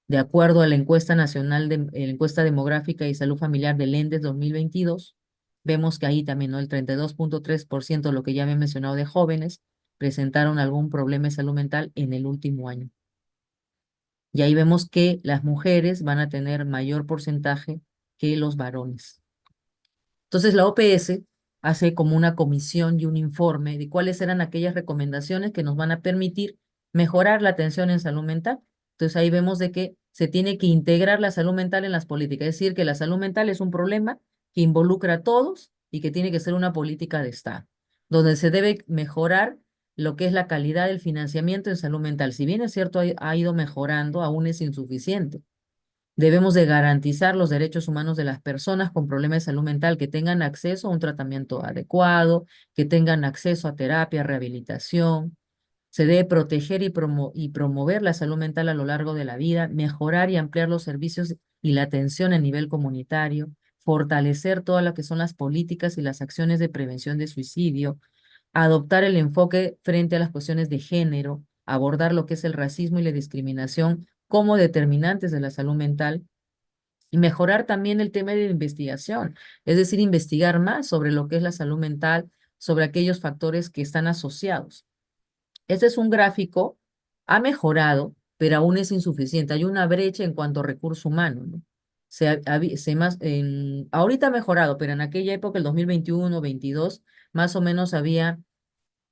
De acuerdo a la encuesta nacional, la encuesta demográfica y salud familiar del ENDES 2022, vemos que ahí también, ¿no? El 32,3%, lo que ya me he mencionado de jóvenes, presentaron algún problema de salud mental en el último año. Y ahí vemos que las mujeres van a tener mayor porcentaje que los varones. Entonces la OPS hace como una comisión y un informe de cuáles eran aquellas recomendaciones que nos van a permitir mejorar la atención en salud mental. Entonces ahí vemos de que se tiene que integrar la salud mental en las políticas, es decir, que la salud mental es un problema que involucra a todos y que tiene que ser una política de Estado, donde se debe mejorar lo que es la calidad del financiamiento en salud mental. Si bien es cierto, ha ido mejorando, aún es insuficiente. Debemos de garantizar los derechos humanos de las personas con problemas de salud mental, que tengan acceso a un tratamiento adecuado, que tengan acceso a terapia, rehabilitación. Se debe proteger y promover la salud mental a lo largo de la vida, mejorar y ampliar los servicios y la atención a nivel comunitario, fortalecer todas lo que son las políticas y las acciones de prevención de suicidio, adoptar el enfoque frente a las cuestiones de género, abordar lo que es el racismo y la discriminación como determinantes de la salud mental y mejorar también el tema de investigación, es decir, investigar más sobre lo que es la salud mental, sobre aquellos factores que están asociados. Este es un gráfico, ha mejorado, pero aún es insuficiente. Hay una brecha en cuanto a recurso humano, ¿no? Ahorita ha mejorado, pero en aquella época, el 2021-22, más o menos había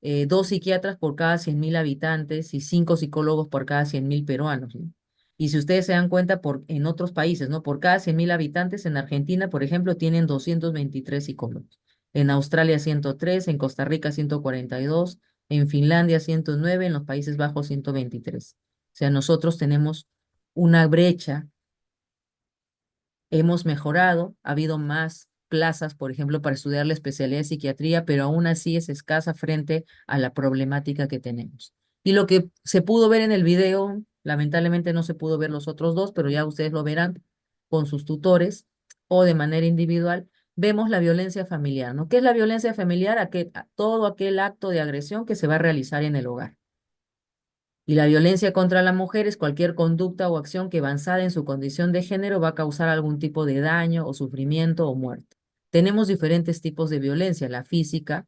2 psiquiatras por cada 100.000 habitantes y 5 psicólogos por cada 100.000 peruanos, ¿no? Y si ustedes se dan cuenta, en otros países, ¿no? Por cada 100.000 habitantes, en Argentina, por ejemplo, tienen 223 psicólogos. En Australia 103, en Costa Rica 142, en Finlandia 109, en los Países Bajos 123. O sea, nosotros tenemos una brecha. Hemos mejorado, ha habido más plazas, por ejemplo, para estudiar la especialidad de psiquiatría, pero aún así es escasa frente a la problemática que tenemos. Y lo que se pudo ver en el video, lamentablemente no se pudo ver los otros dos, pero ya ustedes lo verán con sus tutores o de manera individual, vemos la violencia familiar, ¿no? ¿Qué es la violencia familiar? Todo aquel acto de agresión que se va a realizar en el hogar. Y la violencia contra la mujer es cualquier conducta o acción que avanzada en su condición de género va a causar algún tipo de daño o sufrimiento o muerte. Tenemos diferentes tipos de violencia, la física,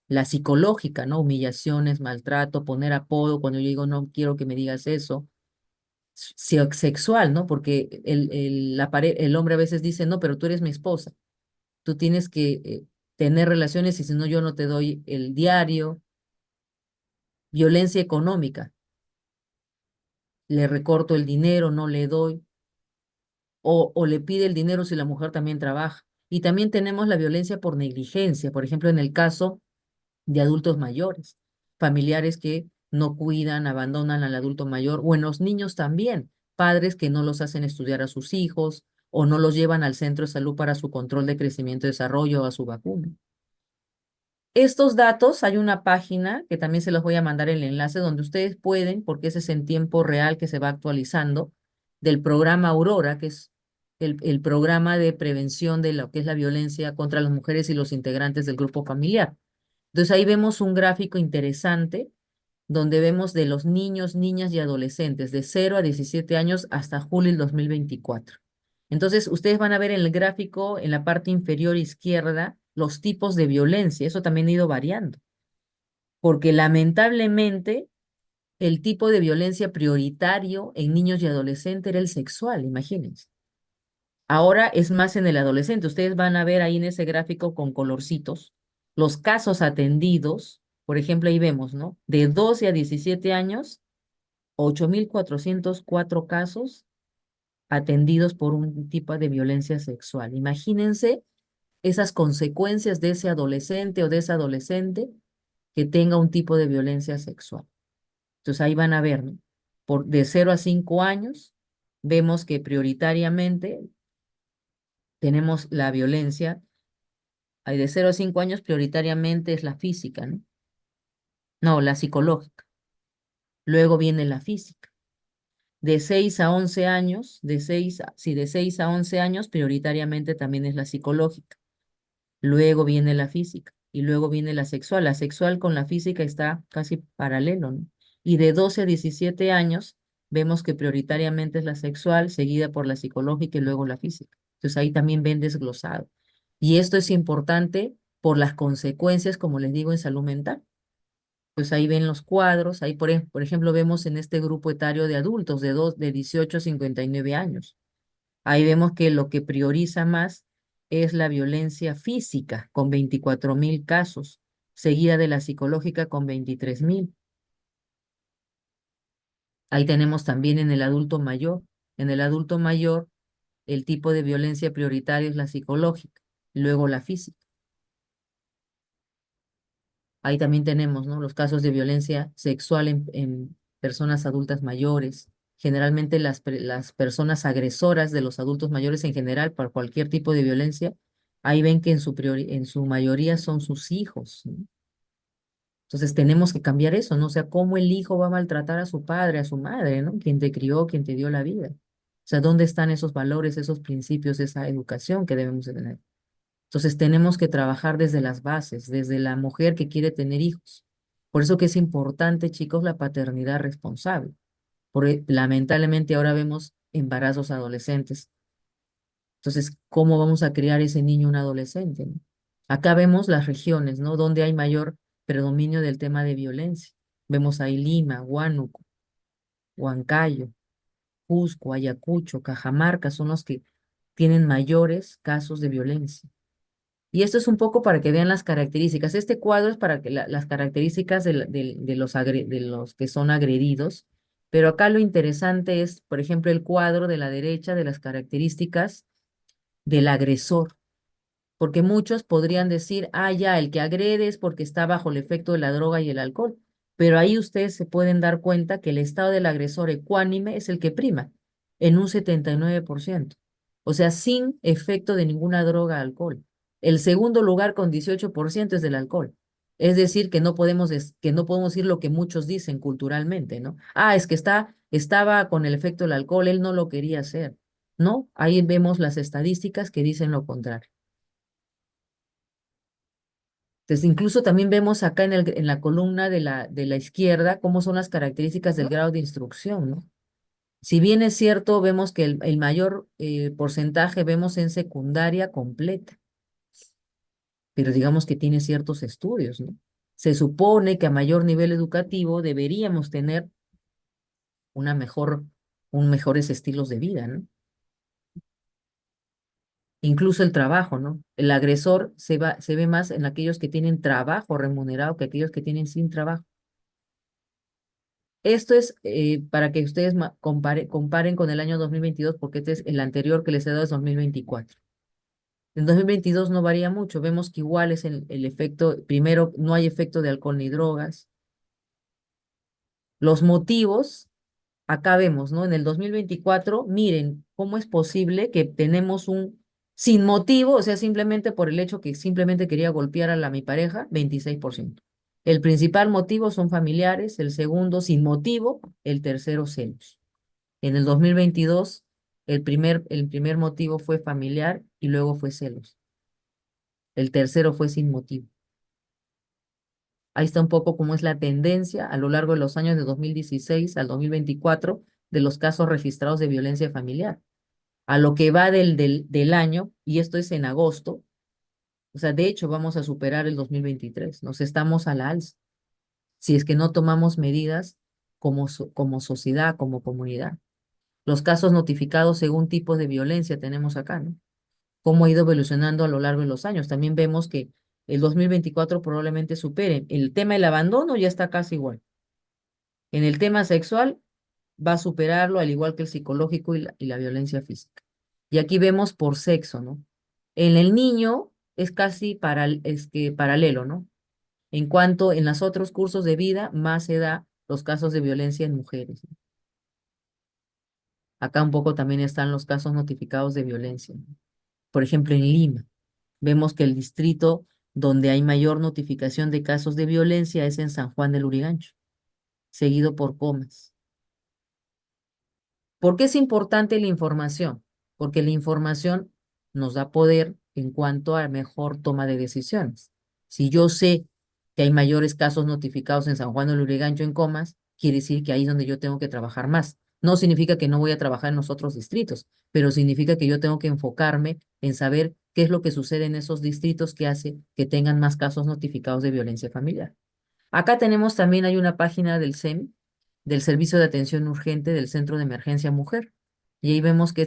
la psicológica, ¿no? Humillaciones, maltrato, poner apodo cuando yo digo no quiero que me digas eso. Sexual, ¿no? Porque el hombre a veces dice, no, pero tú eres mi esposa, tú tienes que tener relaciones y si no yo no te doy el diario. Violencia económica, le recorto el dinero, no le doy, o le pide el dinero si la mujer también trabaja. Y también tenemos la violencia por negligencia, por ejemplo, en el caso de adultos mayores, familiares que no cuidan, abandonan al adulto mayor, o en los niños también, padres que no los hacen estudiar a sus hijos o no los llevan al centro de salud para su control de crecimiento y desarrollo o a su vacuna. Estos datos, hay una página que también se los voy a mandar el enlace donde ustedes pueden, porque ese es en tiempo real que se va actualizando, del programa Aurora, que es el programa de prevención de lo que es la violencia contra las mujeres y los integrantes del grupo familiar. Entonces ahí vemos un gráfico interesante donde vemos de los niños, niñas y adolescentes de 0 a 17 años hasta julio del 2024. Entonces, ustedes van a ver en el gráfico, en la parte inferior izquierda, los tipos de violencia. Eso también ha ido variando, porque lamentablemente el tipo de violencia prioritario en niños y adolescentes era el sexual, imagínense. Ahora es más en el adolescente. Ustedes van a ver ahí en ese gráfico con colorcitos los casos atendidos. Por ejemplo, ahí vemos, ¿no? De 12 a 17 años, 8.404 casos atendidos por un tipo de violencia sexual. Imagínense esas consecuencias de ese adolescente o de esa adolescente que tenga un tipo de violencia sexual. Entonces ahí van a ver, ¿no? De 0 a 5 años, vemos que prioritariamente tenemos la violencia. Hay de 0 a 5 años, prioritariamente es la física, ¿no? No, la psicológica. Luego viene la física. De 6 a 11 años, de 6 a 11 años, prioritariamente también es la psicológica. Luego viene la física y luego viene la sexual. La sexual con la física está casi paralelo, ¿no? Y de 12 a 17 años vemos que prioritariamente es la sexual, seguida por la psicológica y luego la física. Entonces ahí también ven desglosado. Y esto es importante por las consecuencias, como les digo, en salud mental. Pues ahí ven los cuadros, ahí por ejemplo vemos en este grupo etario de adultos de 18 a 59 años. Ahí vemos que lo que prioriza más es la violencia física, con 24.000 casos, seguida de la psicológica con 23.000. Ahí tenemos también en el adulto mayor. En el adulto mayor, el tipo de violencia prioritaria es la psicológica, luego la física. Ahí también tenemos, ¿no? Los casos de violencia sexual en personas adultas mayores. Generalmente las personas agresoras de los adultos mayores en general, por cualquier tipo de violencia, ahí ven que en su mayoría son sus hijos, ¿no? Entonces tenemos que cambiar eso, ¿no? O sea, cómo el hijo va a maltratar a su padre, a su madre, ¿no? Quien te crió, quien te dio la vida. O sea, ¿dónde están esos valores, esos principios, esa educación que debemos de tener? Entonces tenemos que trabajar desde las bases, desde la mujer que quiere tener hijos. Por eso que es importante, chicos, la paternidad responsable. Porque lamentablemente ahora vemos embarazos adolescentes. Entonces, ¿cómo vamos a criar ese niño, un adolescente, ¿no? Acá vemos las regiones, ¿no? Donde hay mayor predominio del tema de violencia. Vemos ahí Lima, Huánuco, Huancayo, Cusco, Ayacucho, Cajamarca, son los que tienen mayores casos de violencia. Y esto es un poco para que vean las características. Este cuadro es para que las características de los que son agredidos, pero acá lo interesante es, por ejemplo, el cuadro de la derecha de las características del agresor, porque muchos podrían decir, ah, ya, el que agrede es porque está bajo el efecto de la droga y el alcohol, pero ahí ustedes se pueden dar cuenta que el estado del agresor ecuánime es el que prima, en un 79%, o sea, sin efecto de ninguna droga, alcohol. El segundo lugar con 18% es del alcohol. Es decir, que no podemos decir lo que muchos dicen culturalmente, ¿no? Ah, es que estaba con el efecto del alcohol, él no lo quería hacer. No, ahí vemos las estadísticas que dicen lo contrario. Entonces, incluso también vemos acá en la columna de la izquierda cómo son las características del grado de instrucción, ¿no? Si bien es cierto, vemos que el mayor porcentaje vemos en secundaria completa, pero digamos que tiene ciertos estudios, ¿no? Se supone que a mayor nivel educativo deberíamos tener una mejor, un mejores estilos de vida, ¿no? Incluso el trabajo, ¿no? El agresor se ve más en aquellos que tienen trabajo remunerado que aquellos que tienen sin trabajo. Esto es para que ustedes comparen con el año 2022, porque este es el anterior que les he dado es 2024. En 2022 no varía mucho, vemos que igual es el efecto, primero, no hay efecto de alcohol ni drogas. Los motivos, acá vemos, ¿no? En el 2024, miren cómo es posible que tenemos un sin motivo, o sea, simplemente por el hecho que simplemente quería golpear a mi pareja, 26%. El principal motivo son familiares, el segundo sin motivo, el tercero celos. En el 2022, el primer motivo fue familiar y luego fue celos. El tercero fue sin motivo. Ahí está un poco cómo es la tendencia a lo largo de los años de 2016 al 2024 de los casos registrados de violencia familiar. A lo que va del año, y esto es en agosto, o sea, de hecho vamos a superar el 2023, nos estamos a la alza, si es que no tomamos medidas como sociedad, como comunidad. Los casos notificados según tipos de violencia tenemos acá, ¿no? Cómo ha ido evolucionando a lo largo de los años. También vemos que el 2024 probablemente supere. El tema del abandono ya está casi igual. En el tema sexual va a superarlo, al igual que el psicológico y la violencia física. Y aquí vemos por sexo, ¿no? En el niño es casi paralelo, ¿no? En cuanto en los otros cursos de vida, más se da los casos de violencia en mujeres, ¿no? Acá un poco también están los casos notificados de violencia, ¿no? Por ejemplo, en Lima, vemos que el distrito donde hay mayor notificación de casos de violencia es en San Juan del Urigancho, seguido por Comas. ¿Por qué es importante la información? Porque la información nos da poder en cuanto a mejor toma de decisiones. Si yo sé que hay mayores casos notificados en San Juan del Urigancho en Comas, quiere decir que ahí es donde yo tengo que trabajar más. No significa que no voy a trabajar en los otros distritos, pero significa que yo tengo que enfocarme en saber qué es lo que sucede en esos distritos que hace que tengan más casos notificados de violencia familiar. Acá tenemos también, hay una página del SEM, del Servicio de Atención Urgente del Centro de Emergencia Mujer. Y ahí vemos que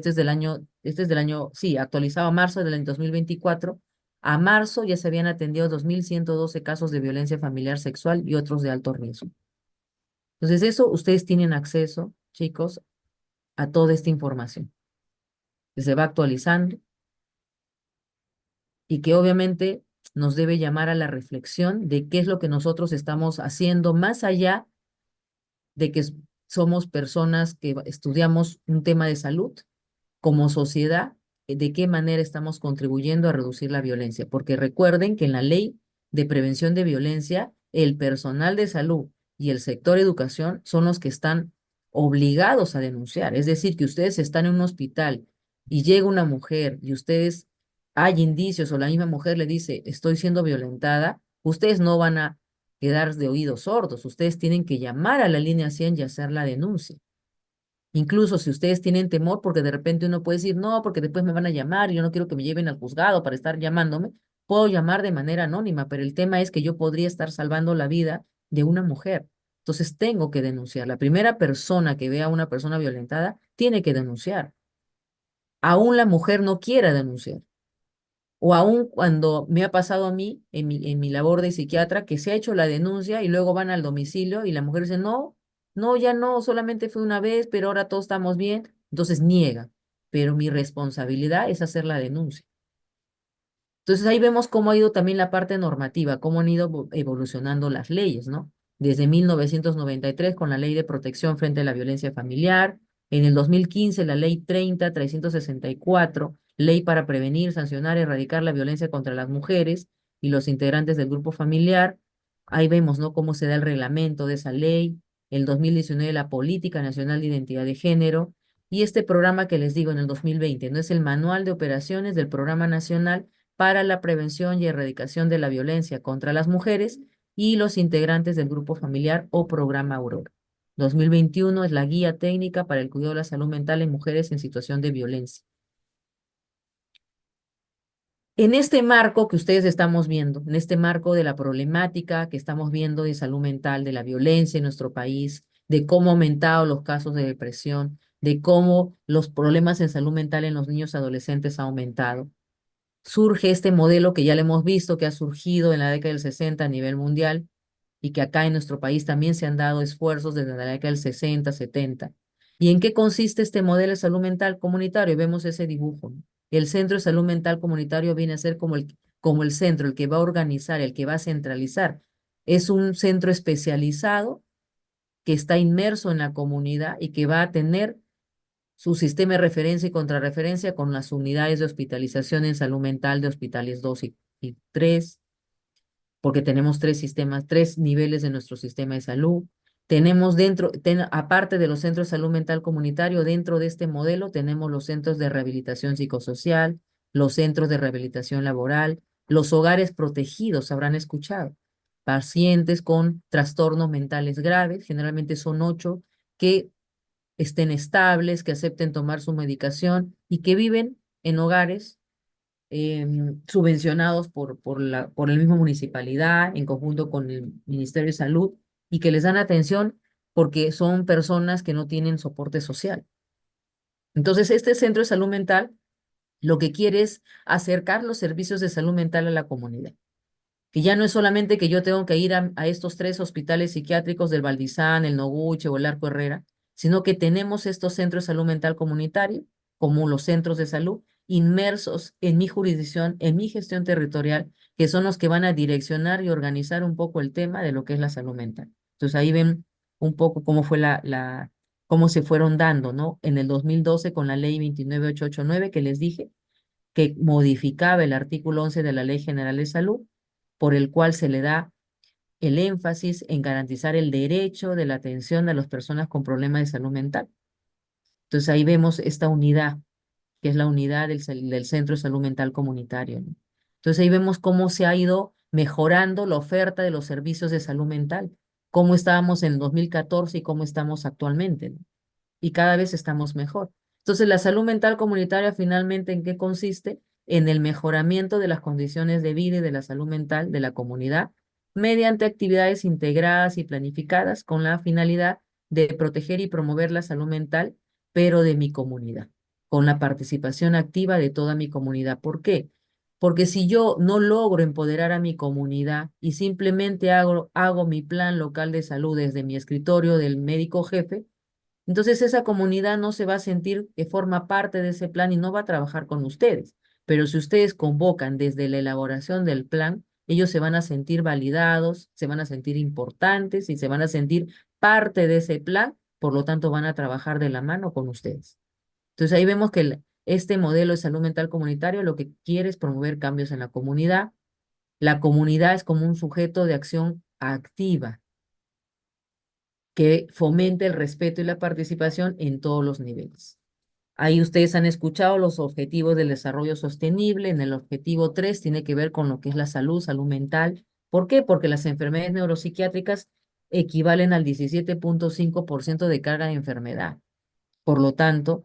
sí, actualizado a marzo del año 2024. A marzo ya se habían atendido 2.112 casos de violencia familiar sexual y otros de alto riesgo. Entonces, eso ustedes tienen acceso, chicos, a toda esta información que se va actualizando y que obviamente nos debe llamar a la reflexión de qué es lo que nosotros estamos haciendo más allá de que somos personas que estudiamos un tema de salud como sociedad, de qué manera estamos contribuyendo a reducir la violencia. Porque recuerden que en la ley de prevención de violencia, el personal de salud y el sector educación son los que están obligados a denunciar. Es decir, que ustedes están en un hospital y llega una mujer y ustedes hay indicios o la misma mujer le dice, estoy siendo violentada, ustedes no van a quedar de oídos sordos, ustedes tienen que llamar a la línea 100 y hacer la denuncia. Incluso si ustedes tienen temor, porque de repente uno puede decir, no, porque después me van a llamar y yo no quiero que me lleven al juzgado para estar llamándome, puedo llamar de manera anónima, pero el tema es que yo podría estar salvando la vida de una mujer. Entonces tengo que denunciar. La primera persona que vea a una persona violentada tiene que denunciar. Aún la mujer no quiera denunciar. O aún cuando me ha pasado a mí en mi labor de psiquiatra que se ha hecho la denuncia y luego van al domicilio y la mujer dice, no, no, ya no, solamente fue una vez, pero ahora todos estamos bien. Entonces niega, pero mi responsabilidad es hacer la denuncia. Entonces ahí vemos cómo ha ido también la parte normativa, cómo han ido evolucionando las leyes, ¿no? Desde 1993 con la Ley de Protección frente a la Violencia Familiar, en el 2015 la Ley 30-364, Ley para prevenir, sancionar y erradicar la violencia contra las mujeres y los integrantes del grupo familiar. Ahí vemos, ¿no? Cómo se da el reglamento de esa ley. El 2019 la Política Nacional de Identidad de Género. Y este programa que les digo en el 2020, ¿no? Es el Manual de Operaciones del Programa Nacional para la prevención y erradicación de la violencia contra las mujeres y los integrantes del grupo familiar o programa Aurora. 2021 es la guía técnica para el cuidado de la salud mental en mujeres en situación de violencia. En este marco que ustedes estamos viendo, en este marco de la problemática que estamos viendo de salud mental, de la violencia en nuestro país, de cómo han aumentado los casos de depresión, de cómo los problemas en salud mental en los niños y adolescentes han aumentado, surge este modelo que ya lo hemos visto, que ha surgido en la década del 60 a nivel mundial y que acá en nuestro país también se han dado esfuerzos desde la década del 60, 70. ¿Y en qué consiste este modelo de salud mental comunitario? Vemos ese dibujo, ¿no? El centro de salud mental comunitario viene a ser como el centro, el que va a organizar, el que va a centralizar. Es un centro especializado que está inmerso en la comunidad y que va a tener su sistema de referencia y contrarreferencia con las unidades de hospitalización en salud mental de hospitales 2 y 3, porque tenemos tres sistemas, tres niveles de nuestro sistema de salud. Tenemos aparte de los centros de salud mental comunitario, dentro de este modelo tenemos los centros de rehabilitación psicosocial, los centros de rehabilitación laboral, los hogares protegidos, habrán escuchado, pacientes con trastornos mentales graves, generalmente son 8, que estén estables, que acepten tomar su medicación y que viven en hogares subvencionados por la misma municipalidad en conjunto con el Ministerio de Salud y que les dan atención porque son personas que no tienen soporte social. Entonces, este centro de salud mental lo que quiere es acercar los servicios de salud mental a la comunidad, que ya no es solamente que yo tengo que ir a estos 3 hospitales psiquiátricos del Valdizán, el Noguche o el Arco Herrera, sino que tenemos estos centros de salud mental comunitario, como los centros de salud, inmersos en mi jurisdicción, en mi gestión territorial, que son los que van a direccionar y organizar un poco el tema de lo que es la salud mental. Entonces ahí ven un poco cómo fue cómo se fueron dando, ¿no? En el 2012 con la ley 29889 que les dije, que modificaba el artículo 11 de la Ley General de Salud, por el cual se le da el énfasis en garantizar el derecho de la atención a las personas con problemas de salud mental. Entonces ahí vemos esta unidad, que es la unidad del Centro de Salud Mental Comunitario, ¿no? Entonces ahí vemos cómo se ha ido mejorando la oferta de los servicios de salud mental, cómo estábamos en 2014 y cómo estamos actualmente, ¿no? Y cada vez estamos mejor. Entonces, la salud mental comunitaria finalmente, ¿en qué consiste? En el mejoramiento de las condiciones de vida y de la salud mental de la comunidad mediante actividades integradas y planificadas con la finalidad de proteger y promover la salud mental, pero de mi comunidad, con la participación activa de toda mi comunidad. ¿Por qué? Porque si yo no logro empoderar a mi comunidad y simplemente hago mi plan local de salud desde mi escritorio del médico jefe, entonces esa comunidad no se va a sentir que forma parte de ese plan y no va a trabajar con ustedes. Pero si ustedes convocan desde la elaboración del plan, ellos se van a sentir validados, se van a sentir importantes y se van a sentir parte de ese plan, por lo tanto van a trabajar de la mano con ustedes. Entonces ahí vemos que este modelo de salud mental comunitario lo que quiere es promover cambios en la comunidad. La comunidad es como un sujeto de acción activa que fomente el respeto y la participación en todos los niveles. Ahí ustedes han escuchado los objetivos del desarrollo sostenible. En el objetivo 3 tiene que ver con lo que es la salud, salud mental. ¿Por qué? Porque las enfermedades neuropsiquiátricas equivalen al 17.5% de carga de enfermedad. Por lo tanto,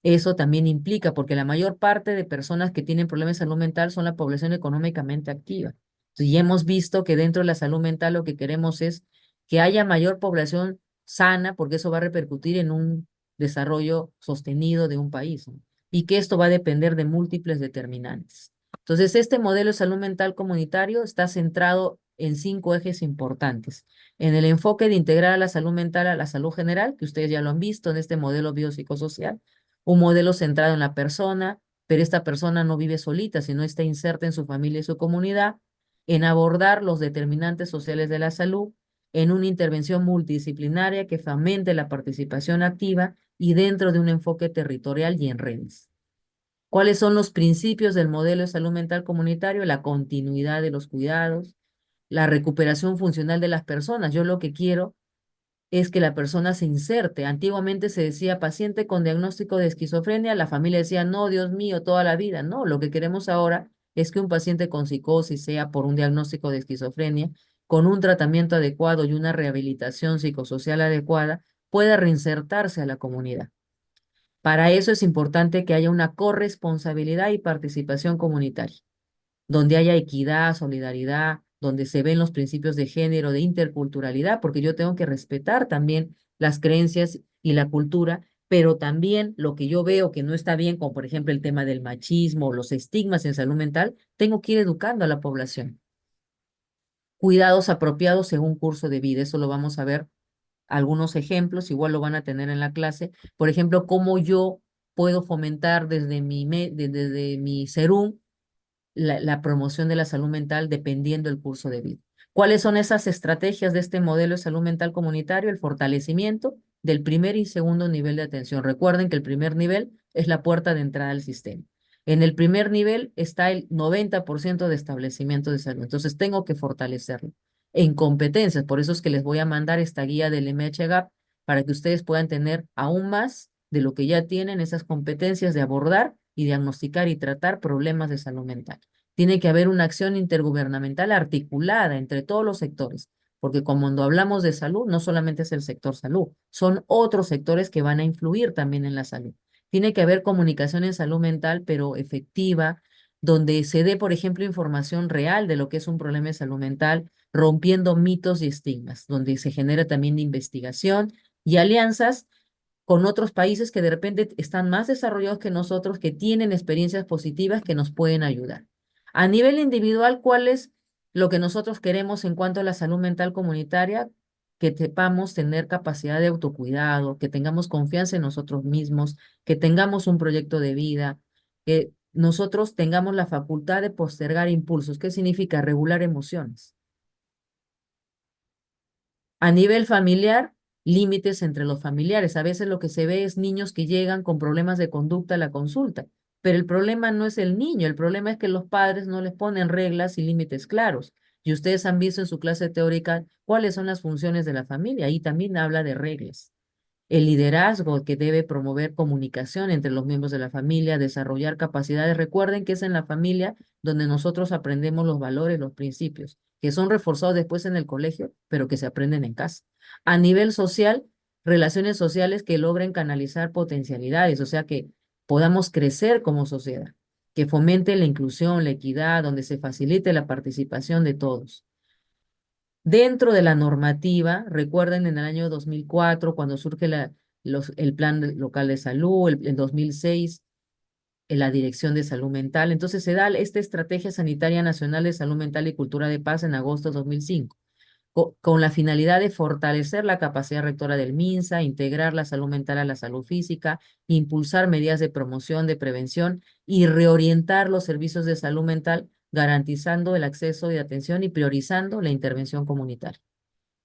eso también implica, porque la mayor parte de personas que tienen problemas de salud mental son la población económicamente activa. Entonces, ya hemos visto que dentro de la salud mental lo que queremos es que haya mayor población sana, porque eso va a repercutir en un desarrollo sostenido de un país, ¿no? Y que esto va a depender de múltiples determinantes. Entonces, este modelo de salud mental comunitario está centrado en 5 ejes importantes. En el enfoque de integrar a la salud mental a la salud general, que ustedes ya lo han visto en este modelo biopsicosocial, un modelo centrado en la persona, pero esta persona no vive solita, sino está inserta en su familia y su comunidad, en abordar los determinantes sociales de la salud, en una intervención multidisciplinaria que fomente la participación activa y dentro de un enfoque territorial y en redes. ¿Cuáles son los principios del modelo de salud mental comunitario? La continuidad de los cuidados, la recuperación funcional de las personas. Yo lo que quiero es que la persona se inserte. Antiguamente se decía paciente con diagnóstico de esquizofrenia, la familia decía, no, Dios mío, toda la vida. No, lo que queremos ahora es que un paciente con psicosis, sea por un diagnóstico de esquizofrenia, con un tratamiento adecuado y una rehabilitación psicosocial adecuada, pueda reinsertarse a la comunidad. Para eso es importante que haya una corresponsabilidad y participación comunitaria donde haya equidad, solidaridad, donde se ven los principios de género, de interculturalidad, porque yo tengo que respetar también las creencias y la cultura, pero también lo que yo veo que no está bien, como por ejemplo el tema del machismo, los estigmas en salud mental, tengo que ir educando a la población. Cuidados apropiados según curso de vida, eso lo vamos a ver algunos ejemplos, igual lo van a tener en la clase. Por ejemplo, cómo yo puedo fomentar desde mi serum la promoción de la salud mental dependiendo del curso de vida. ¿Cuáles son esas estrategias de este modelo de salud mental comunitario? El fortalecimiento del primer y segundo nivel de atención. Recuerden que el primer nivel es la puerta de entrada al sistema. En el primer nivel está el 90% de establecimiento de salud. Entonces tengo que fortalecerlo. En competencias, por eso es que les voy a mandar esta guía del MHGAP para que ustedes puedan tener aún más de lo que ya tienen, esas competencias de abordar y diagnosticar y tratar problemas de salud mental. Tiene que haber una acción intergubernamental articulada entre todos los sectores, porque cuando hablamos de salud, no solamente es el sector salud, son otros sectores que van a influir también en la salud. Tiene que haber comunicación en salud mental, pero efectiva, donde se dé, por ejemplo, información real de lo que es un problema de salud mental, rompiendo mitos y estigmas, donde se genera también investigación y alianzas con otros países que de repente están más desarrollados que nosotros, que tienen experiencias positivas que nos pueden ayudar. A nivel individual, ¿cuál es lo que nosotros queremos en cuanto a la salud mental comunitaria? Que sepamos tener capacidad de autocuidado, que tengamos confianza en nosotros mismos, que tengamos un proyecto de vida, que nosotros tengamos la facultad de postergar impulsos. ¿Qué significa? Regular emociones. A nivel familiar, límites entre los familiares. A veces lo que se ve es niños que llegan con problemas de conducta a la consulta, pero el problema no es el niño, el problema es que los padres no les ponen reglas y límites claros. Y ustedes han visto en su clase teórica cuáles son las funciones de la familia. Ahí también habla de reglas. El liderazgo que debe promover comunicación entre los miembros de la familia, desarrollar capacidades. Recuerden que es en la familia donde nosotros aprendemos los valores, los principios, que son reforzados después en el colegio, pero que se aprenden en casa. A nivel social, relaciones sociales que logren canalizar potencialidades, o sea, que podamos crecer como sociedad, que fomente la inclusión, la equidad, donde se facilite la participación de todos. Dentro de la normativa, recuerden en el año 2004, cuando surge el Plan Local de Salud, en 2006, en la Dirección de Salud Mental. Entonces se da esta Estrategia Sanitaria Nacional de Salud Mental y Cultura de Paz en agosto de 2005. con la finalidad de fortalecer la capacidad rectora del MINSA, integrar la salud mental a la salud física, impulsar medidas de promoción, de prevención y reorientar los servicios de salud mental, garantizando el acceso de atención y priorizando la intervención comunitaria.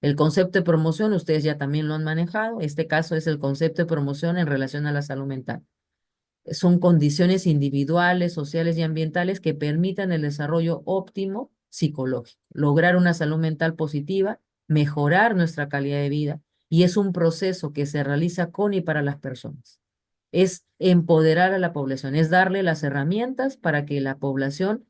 El concepto de promoción, ustedes ya también lo han manejado. Este caso es el concepto de promoción en relación a la salud mental. Son condiciones individuales, sociales y ambientales que permitan el desarrollo óptimo psicológico, lograr una salud mental positiva, mejorar nuestra calidad de vida, y es un proceso que se realiza con y para las personas. Es empoderar a la población, es darle las herramientas para que la población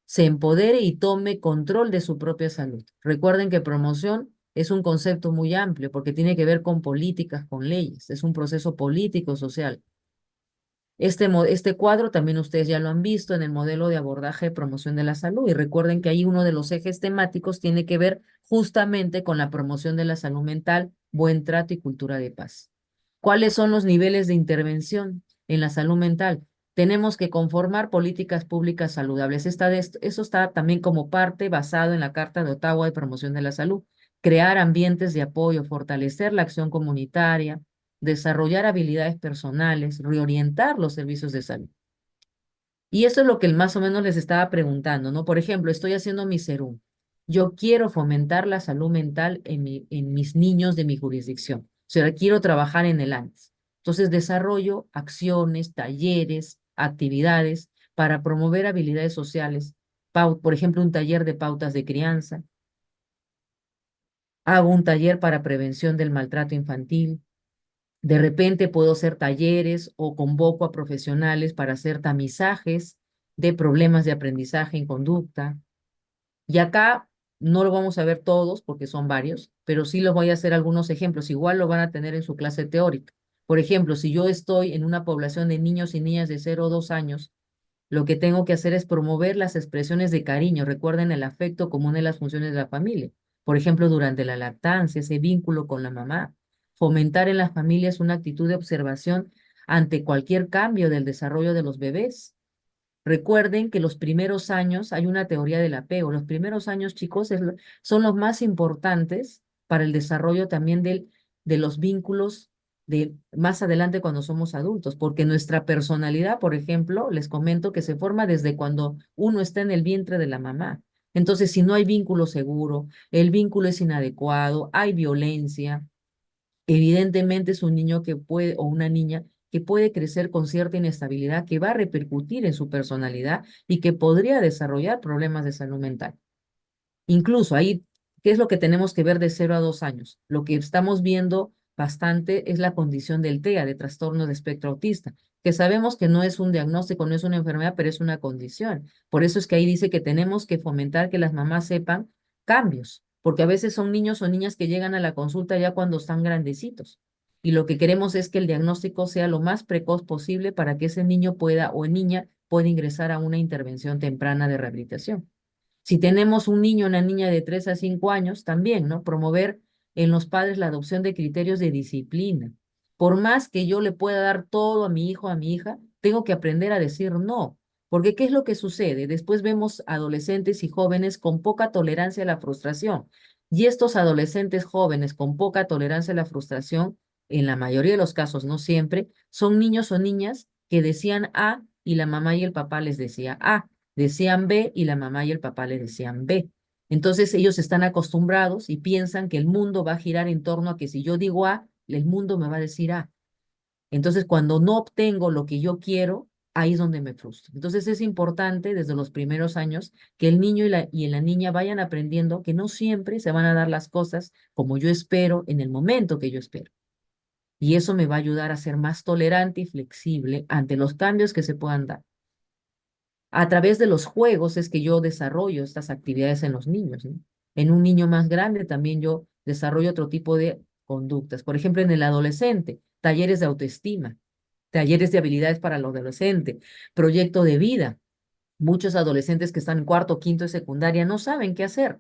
se empodere y tome control de su propia salud. Recuerden que promoción es un concepto muy amplio porque tiene que ver con políticas, con leyes, es un proceso político, social. Este cuadro también ustedes ya lo han visto en el modelo de abordaje de promoción de la salud, y recuerden que ahí uno de los ejes temáticos tiene que ver justamente con la promoción de la salud mental, buen trato y cultura de paz. ¿Cuáles son los niveles de intervención en la salud mental? Tenemos que conformar políticas públicas saludables. Eso está también como parte basado en la Carta de Ottawa de Promoción de la Salud. Crear ambientes de apoyo, fortalecer la acción comunitaria, desarrollar habilidades personales, reorientar los servicios de salud. Y eso es lo que más o menos les estaba preguntando, ¿no? Por ejemplo, estoy haciendo mi serum. Yo quiero fomentar la salud mental en mis niños de mi jurisdicción. O sea, quiero trabajar en el antes. Entonces, desarrollo acciones, talleres, actividades para promover habilidades sociales. Por ejemplo, un taller de pautas de crianza. Hago un taller para prevención del maltrato infantil. De repente puedo hacer talleres o convoco a profesionales para hacer tamizajes de problemas de aprendizaje en conducta. Y acá no lo vamos a ver todos porque son varios, pero sí los voy a hacer algunos ejemplos. Igual lo van a tener en su clase teórica. Por ejemplo, si yo estoy en una población de niños y niñas de 0 a 2 años, lo que tengo que hacer es promover las expresiones de cariño. Recuerden el afecto como una de las funciones de la familia. Por ejemplo, durante la lactancia, ese vínculo con la mamá. Fomentar en las familias una actitud de observación ante cualquier cambio del desarrollo de los bebés. Recuerden que los primeros años, hay una teoría del apego, los primeros años, chicos, son los más importantes para el desarrollo también de los vínculos de más adelante cuando somos adultos, porque nuestra personalidad, por ejemplo, les comento que se forma desde cuando uno está en el vientre de la mamá. Entonces, si no hay vínculo seguro, el vínculo es inadecuado, hay violencia, evidentemente es un niño que puede, o una niña que puede crecer con cierta inestabilidad que va a repercutir en su personalidad y que podría desarrollar problemas de salud mental. Incluso ahí, ¿qué es lo que tenemos que ver de 0 a 2 años? Lo que estamos viendo bastante es la condición del TEA, de trastorno de espectro autista, que sabemos que no es un diagnóstico, no es una enfermedad, pero es una condición. Por eso es que ahí dice que tenemos que fomentar que las mamás sepan cambios, porque a veces son niños o niñas que llegan a la consulta ya cuando están grandecitos. Y lo que queremos es que el diagnóstico sea lo más precoz posible para que ese niño pueda o niña pueda ingresar a una intervención temprana de rehabilitación. Si tenemos un niño o una niña de 3 a 5 años, también, ¿no? Promover en los padres la adopción de criterios de disciplina. Por más que yo le pueda dar todo a mi hijo, a mi hija, tengo que aprender a decir no. Porque ¿qué es lo que sucede? Después vemos adolescentes y jóvenes con poca tolerancia a la frustración. Y estos adolescentes jóvenes con poca tolerancia a la frustración, en la mayoría de los casos, no siempre, son niños o niñas que decían A y la mamá y el papá les decía A, decían B y la mamá y el papá le decían B. Entonces ellos están acostumbrados y piensan que el mundo va a girar en torno a que si yo digo A, el mundo me va a decir A. Entonces cuando no obtengo lo que yo quiero, ahí es donde me frustro. Entonces es importante desde los primeros años que el niño y la niña vayan aprendiendo que no siempre se van a dar las cosas como yo espero en el momento que yo espero. Y eso me va a ayudar a ser más tolerante y flexible ante los cambios que se puedan dar. A través de los juegos es que yo desarrollo estas actividades en los niños, ¿no? En un niño más grande también yo desarrollo otro tipo de conductas. Por ejemplo, en el adolescente, talleres de autoestima, talleres de habilidades para el adolescente, proyecto de vida. Muchos adolescentes que están en cuarto, quinto de secundaria no saben qué hacer.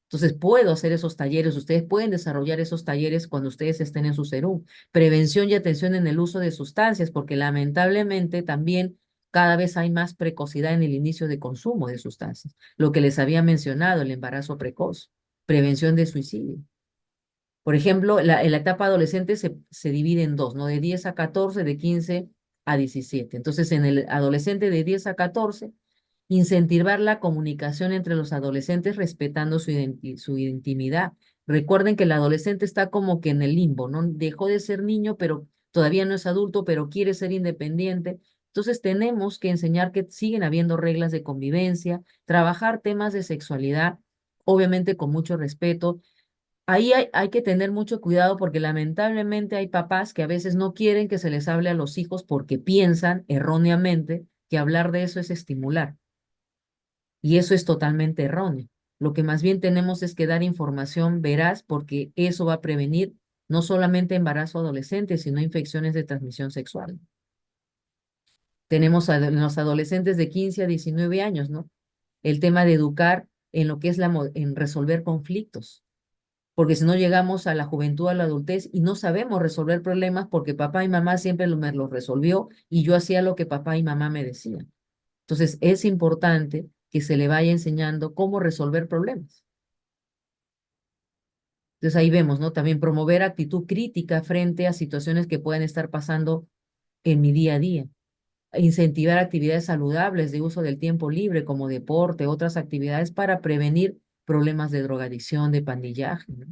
Entonces, puedo hacer esos talleres. Ustedes pueden desarrollar esos talleres cuando ustedes estén en su CERUM. Prevención y atención en el uso de sustancias, porque lamentablemente también cada vez hay más precocidad en el inicio de consumo de sustancias. Lo que les había mencionado, el embarazo precoz. prevención de suicidio. Por ejemplo, en la etapa adolescente se divide en dos, ¿no? De 10 a 14, de 15 a 17. Entonces, en el adolescente de 10 a 14, incentivar la comunicación entre los adolescentes respetando su intimidad. Recuerden que el adolescente está como que en el limbo, ¿no? Dejó de ser niño, pero todavía no es adulto, pero quiere ser independiente. Entonces, tenemos que enseñar que siguen habiendo reglas de convivencia, trabajar temas de sexualidad, obviamente con mucho respeto. Ahí hay que tener mucho cuidado porque lamentablemente hay papás que a veces no quieren que se les hable a los hijos porque piensan erróneamente que hablar de eso es estimular. Y eso es totalmente erróneo. Lo que más bien tenemos es que dar información veraz porque eso va a prevenir no solamente embarazo adolescente, sino infecciones de transmisión sexual. Tenemos en los adolescentes de 15 a 19 años, ¿no? El tema de educar en lo que es en resolver conflictos, porque si no llegamos a la juventud, a la adultez y no sabemos resolver problemas porque papá y mamá siempre me los resolvió y yo hacía lo que papá y mamá me decían. Entonces es importante que se le vaya enseñando cómo resolver problemas. Entonces ahí vemos, ¿no? También promover actitud crítica frente a situaciones que puedan estar pasando en mi día a día. Incentivar actividades saludables de uso del tiempo libre como deporte, otras actividades para prevenir problemas de drogadicción, de pandillaje, ¿no?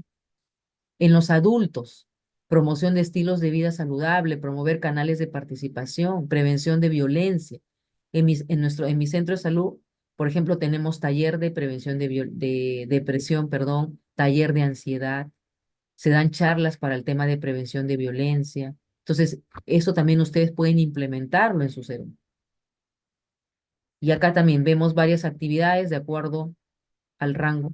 En los adultos, promoción de estilos de vida saludable, promover canales de participación, prevención de violencia. En mi centro de salud, por ejemplo, tenemos taller de prevención de depresión, perdón, taller de ansiedad, se dan charlas para el tema de prevención de violencia. Entonces, eso también ustedes pueden implementarlo en su cerebro. Y acá también vemos varias actividades de acuerdo al rango.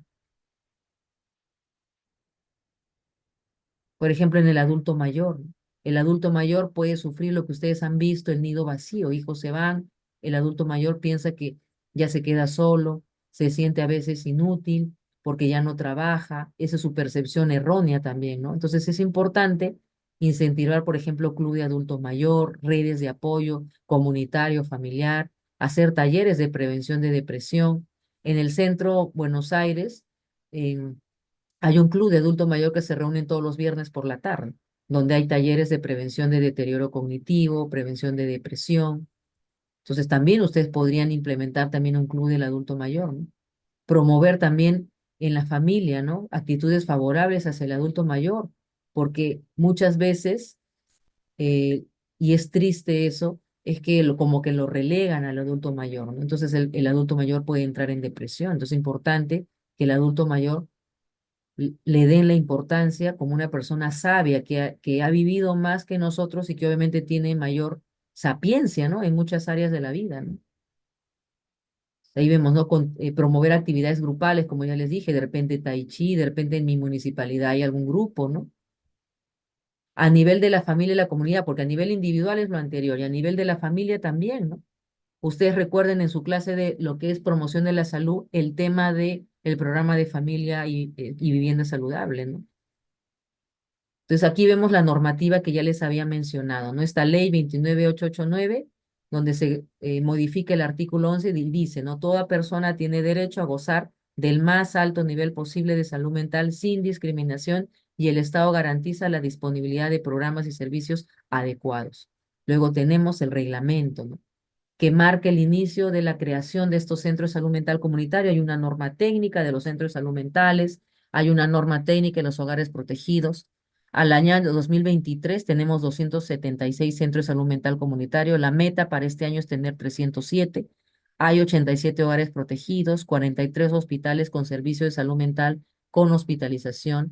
Por ejemplo, en el adulto mayor, ¿no? El adulto mayor puede sufrir lo que ustedes han visto, el nido vacío, hijos se van, el adulto mayor piensa que ya se queda solo, se siente a veces inútil porque ya no trabaja, esa es su percepción errónea también, ¿no? Entonces es importante incentivar, por ejemplo, club de adulto mayor, redes de apoyo comunitario, familiar, hacer talleres de prevención de depresión. En el centro Buenos Aires, hay un club de adulto mayor que se reúnen todos los viernes por la tarde, donde hay talleres de prevención de deterioro cognitivo, prevención de depresión. Entonces también ustedes podrían implementar también un club del adulto mayor, ¿no? Promover también en la familia, ¿no? Actitudes favorables hacia el adulto mayor, porque muchas veces, eh, y es triste eso, es que como que lo relegan al adulto mayor, ¿no? Entonces el adulto mayor puede entrar en depresión. Entonces es importante que el adulto mayor le den la importancia como una persona sabia que ha vivido más que nosotros y que obviamente tiene mayor sapiencia, ¿no? En muchas áreas de la vida, ¿no? Ahí vemos, ¿no? Promover actividades grupales, como ya les dije, de repente tai chi, de repente en mi municipalidad hay algún grupo, ¿no? A nivel de la familia y la comunidad, porque a nivel individual es lo anterior y a nivel de la familia también, ¿no? Ustedes recuerden en su clase de lo que es promoción de la salud, el tema de el programa de familia y vivienda saludable, ¿no? Entonces aquí vemos la normativa que ya les había mencionado, ¿no? Esta ley 29889, donde se modifica el artículo 11 y dice, ¿no? Toda persona tiene derecho a gozar del más alto nivel posible de salud mental sin discriminación y el Estado garantiza la disponibilidad de programas y servicios adecuados. Luego tenemos el reglamento, ¿no? Que marca el inicio de la creación de estos centros de salud mental comunitario. Hay una norma técnica de los centros de salud mentales, hay una norma técnica en los hogares protegidos. Al año 2023 tenemos 276 centros de salud mental comunitario. La meta para este año es tener 307. Hay 87 hogares protegidos, 43 hospitales con servicio de salud mental con hospitalización.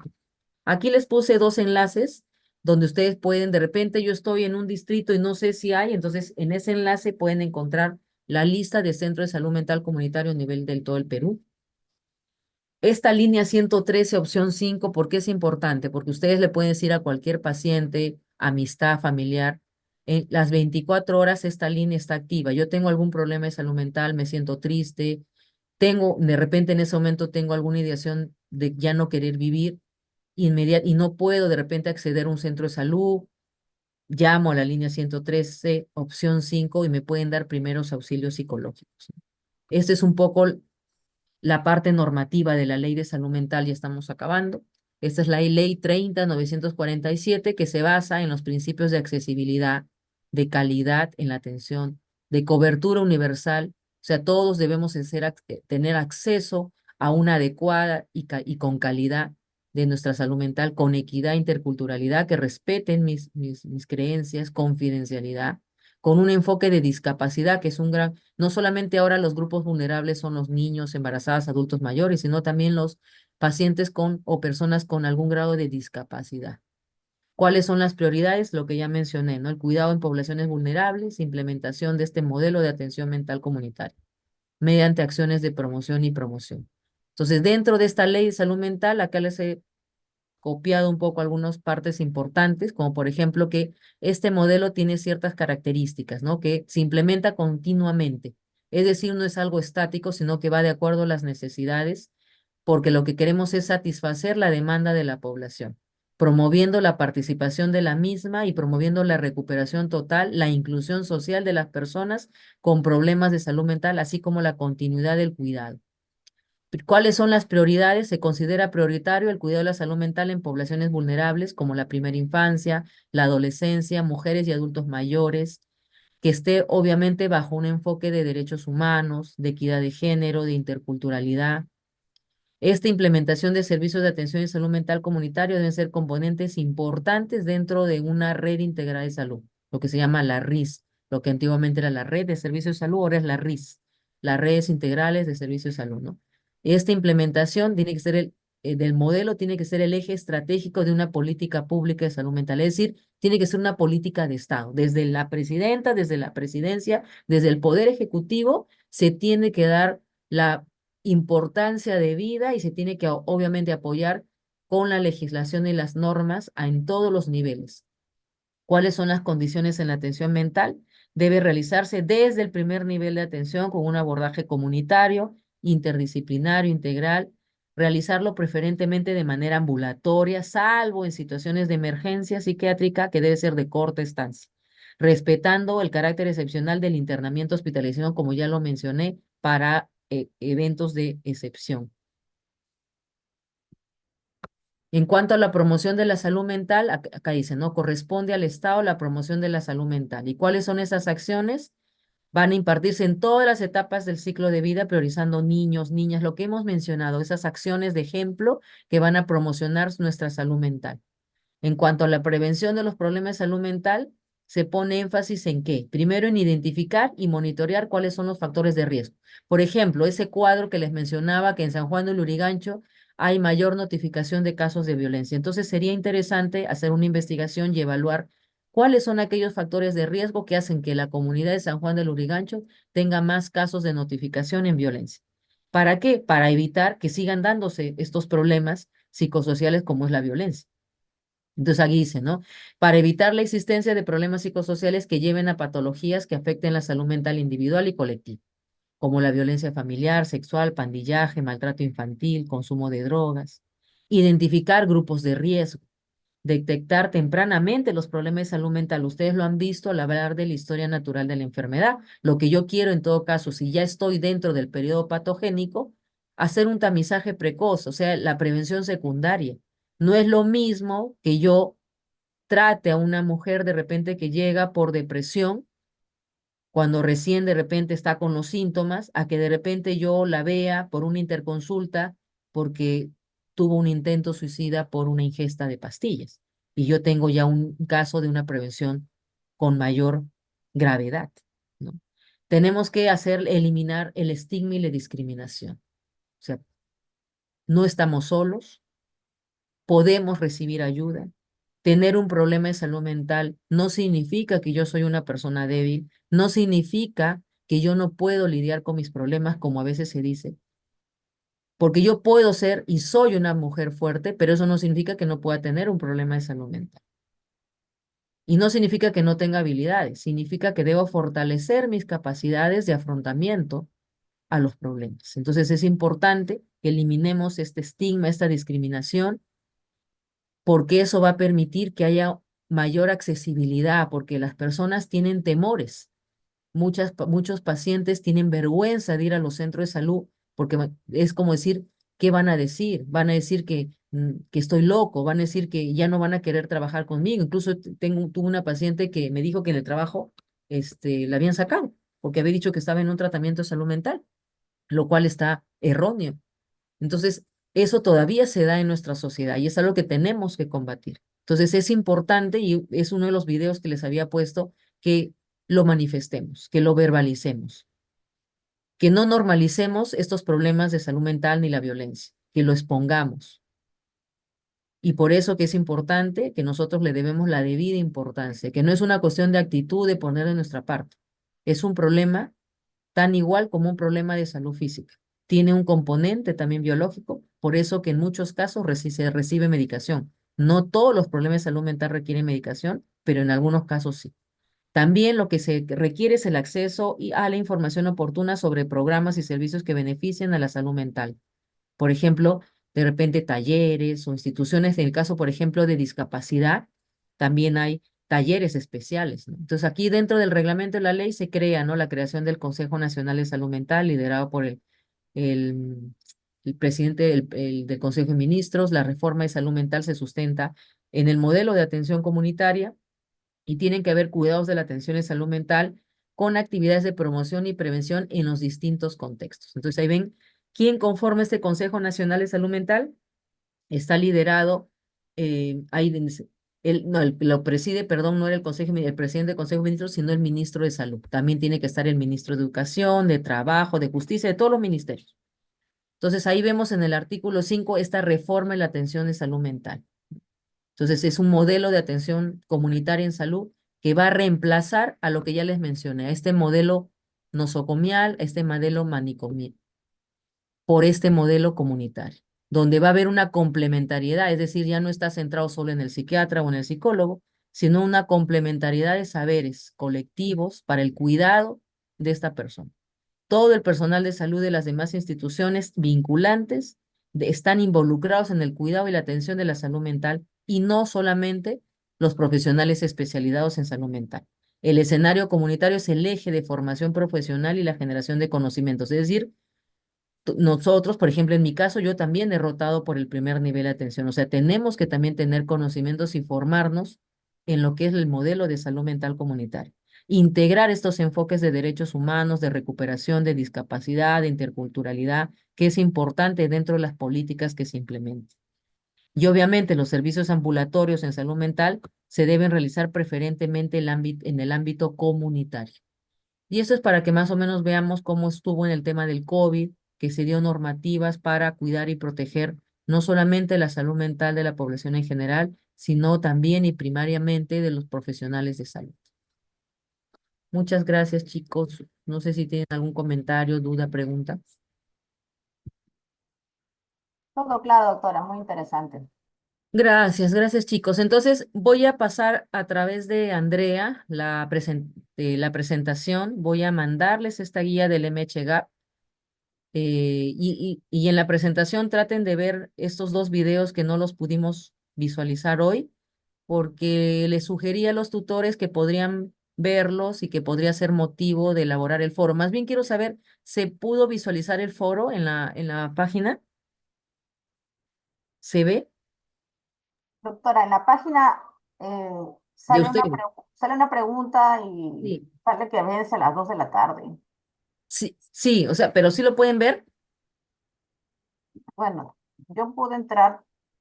Aquí les puse dos enlaces donde ustedes pueden, de repente yo estoy en un distrito y no sé si hay, entonces en ese enlace pueden encontrar la lista de centros de salud mental comunitario a nivel del todo el Perú. Esta línea 113, opción 5, ¿por qué es importante? Porque ustedes le pueden decir a cualquier paciente, amistad, familiar, en las 24 horas esta línea está activa. Yo tengo algún problema de salud mental, me siento triste, de repente en ese momento tengo alguna ideación de ya no querer vivir y no puedo de repente acceder a un centro de salud, llamo a la línea 113, opción 5 y me pueden dar primeros auxilios psicológicos. Esta es un poco la parte normativa de la Ley de Salud Mental, ya estamos acabando. Esta es la Ley 30.947, que se basa en los principios de accesibilidad, de calidad en la atención, de cobertura universal. O sea, todos debemos tener acceso a una adecuada y con calidad de nuestra salud mental, con equidad, interculturalidad, que respeten mis creencias, confidencialidad, con un enfoque de discapacidad, que es un gran, no solamente ahora los grupos vulnerables son los niños, embarazadas, adultos mayores, sino también los pacientes con o personas con algún grado de discapacidad. ¿Cuáles son las prioridades? Lo que ya mencioné, ¿no? El cuidado en poblaciones vulnerables, implementación de este modelo de atención mental comunitaria, mediante acciones de promoción y promoción. Entonces, dentro de esta ley de salud mental, acá les he copiado un poco algunas partes importantes, como por ejemplo que este modelo tiene ciertas características, ¿no? Que se implementa continuamente. Es decir, no es algo estático, sino que va de acuerdo a las necesidades, porque lo que queremos es satisfacer la demanda de la población, promoviendo la participación de la misma y promoviendo la recuperación total, la inclusión social de las personas con problemas de salud mental, así como la continuidad del cuidado. ¿Cuáles son las prioridades? Se considera prioritario el cuidado de la salud mental en poblaciones vulnerables como la primera infancia, la adolescencia, mujeres y adultos mayores, que esté obviamente bajo un enfoque de derechos humanos, de equidad de género, de interculturalidad. Esta implementación de servicios de atención y salud mental comunitario deben ser componentes importantes dentro de una red integral de salud, lo que se llama la RIS, lo que antiguamente era la red de servicios de salud, ahora es la RIS, las redes integrales de servicios de salud, ¿no? Esta implementación tiene que ser del modelo tiene que ser el eje estratégico de una política pública de salud mental, es decir, tiene que ser una política de Estado, desde la presidenta, desde la presidencia, desde el Poder Ejecutivo, se tiene que dar la importancia de vida y se tiene que obviamente apoyar con la legislación y las normas en todos los niveles. ¿Cuáles son las condiciones en la atención mental? Debe realizarse desde el primer nivel de atención con un abordaje comunitario, interdisciplinario, integral, realizarlo preferentemente de manera ambulatoria, salvo en situaciones de emergencia psiquiátrica que debe ser de corta estancia, respetando el carácter excepcional del internamiento hospitalizado, como ya lo mencioné, para eventos de excepción. En cuanto a la promoción de la salud mental, acá dice, ¿no? Corresponde al Estado la promoción de la salud mental. ¿Y cuáles son esas acciones? Van a impartirse en todas las etapas del ciclo de vida, priorizando niños, niñas, lo que hemos mencionado, esas acciones de ejemplo que van a promocionar nuestra salud mental. En cuanto a la prevención de los problemas de salud mental, se pone énfasis en qué. Primero, en identificar y monitorear cuáles son los factores de riesgo. Por ejemplo, ese cuadro que les mencionaba, que en San Juan de Lurigancho hay mayor notificación de casos de violencia. Entonces, sería interesante hacer una investigación y evaluar cuáles son aquellos factores de riesgo que hacen que la comunidad de San Juan de Lurigancho tenga más casos de notificación en violencia. ¿Para qué? Para evitar que sigan dándose estos problemas psicosociales como es la violencia. Entonces aquí dice, ¿no? Para evitar la existencia de problemas psicosociales que lleven a patologías que afecten la salud mental individual y colectiva, como la violencia familiar, sexual, pandillaje, maltrato infantil, consumo de drogas. Identificar grupos de riesgo, detectar tempranamente los problemas de salud mental. Ustedes lo han visto al hablar de la historia natural de la enfermedad. Lo que yo quiero en todo caso, si ya estoy dentro del periodo patogénico, hacer un tamizaje precoz, o sea, la prevención secundaria. No es lo mismo que yo trate a una mujer de repente que llega por depresión, cuando recién de repente está con los síntomas, a que de repente yo la vea por una interconsulta porque tuvo un intento suicida por una ingesta de pastillas. Y yo tengo ya un caso de una prevención con mayor gravedad, ¿no? Tenemos que eliminar el estigma y la discriminación. O sea, no estamos solos, podemos recibir ayuda. Tener un problema de salud mental no significa que yo soy una persona débil, no significa que yo no puedo lidiar con mis problemas, como a veces se dice, porque yo puedo ser y soy una mujer fuerte, pero eso no significa que no pueda tener un problema de salud mental. Y no significa que no tenga habilidades, significa que debo fortalecer mis capacidades de afrontamiento a los problemas. Entonces es importante que eliminemos este estigma, esta discriminación, porque eso va a permitir que haya mayor accesibilidad, porque las personas tienen temores. Muchos pacientes tienen vergüenza de ir a los centros de salud porque es como decir, ¿qué van a decir? Van a decir que estoy loco, van a decir que ya no van a querer trabajar conmigo. Incluso tuve una paciente que me dijo que en el trabajo la habían sacado, porque había dicho que estaba en un tratamiento de salud mental, lo cual está erróneo. Entonces, eso todavía se da en nuestra sociedad y es algo que tenemos que combatir. Entonces, es importante y es uno de los videos que les había puesto que lo manifestemos, que lo verbalicemos, que no normalicemos estos problemas de salud mental ni la violencia, que lo expongamos. Y por eso que es importante que nosotros le debemos la debida importancia, que no es una cuestión de actitud de poner de nuestra parte. Es un problema tan igual como un problema de salud física. Tiene un componente también biológico, por eso que en muchos casos se recibe medicación. No todos los problemas de salud mental requieren medicación, pero en algunos casos sí. También lo que se requiere es el acceso a la información oportuna sobre programas y servicios que beneficien a la salud mental. Por ejemplo, de repente talleres o instituciones, en el caso, por ejemplo, de discapacidad, también hay talleres especiales, ¿no? Entonces, aquí dentro del reglamento de la ley se crea, ¿no? La creación del Consejo Nacional de Salud Mental, liderado por el, el presidente del Consejo de Ministros. La reforma de salud mental se sustenta en el modelo de atención comunitaria y tienen que haber cuidados de la atención en salud mental con actividades de promoción y prevención en los distintos contextos. Entonces ahí ven quién conforma este Consejo Nacional de Salud Mental. Está liderado, no, lo preside, perdón, no era el presidente del Consejo de Ministros, sino el ministro de Salud. También tiene que estar el ministro de Educación, de Trabajo, de Justicia, de todos los ministerios. Entonces ahí vemos en el artículo 5 esta reforma en la atención de salud mental. Entonces, es un modelo de atención comunitaria en salud que va a reemplazar a lo que ya les mencioné, a este modelo nosocomial, a este modelo manicomial, por este modelo comunitario, donde va a haber una complementariedad, es decir, ya no está centrado solo en el psiquiatra o en el psicólogo, sino una complementariedad de saberes colectivos para el cuidado de esta persona. Todo el personal de salud de las demás instituciones vinculantes están involucrados en el cuidado y la atención de la salud mental y no solamente los profesionales especializados en salud mental. El escenario comunitario es el eje de formación profesional y la generación de conocimientos. Es decir, nosotros, por ejemplo, en mi caso, yo también he rotado por el primer nivel de atención. O sea, tenemos que también tener conocimientos y formarnos en lo que es el modelo de salud mental comunitaria. Integrar estos enfoques de derechos humanos, de recuperación, de discapacidad, de interculturalidad, que es importante dentro de las políticas que se implementen. Y obviamente los servicios ambulatorios en salud mental se deben realizar preferentemente en el ámbito comunitario. Y eso es para que más o menos veamos cómo estuvo en el tema del COVID, que se dio normativas para cuidar y proteger no solamente la salud mental de la población en general, sino también y primariamente de los profesionales de salud. Muchas gracias, chicos. No sé si tienen algún comentario, duda, pregunta. Todo claro, doctora, muy interesante. Gracias, chicos. Entonces voy a pasar a través de Andrea la presentación. Voy a mandarles esta guía del MHGAP. Y en la presentación traten de ver estos dos videos que no los pudimos visualizar hoy, porque les sugerí a los tutores que podrían verlos y que podría ser motivo de elaborar el foro. Más bien quiero saber, ¿se pudo visualizar el foro en la página? ¿Se ve? Doctora, en la página De sale ustedes. sale una pregunta y Sí, sale que vence a las 2 de la tarde. sí, sí, o sea, pero sí lo pueden ver. Bueno, yo pude entrar,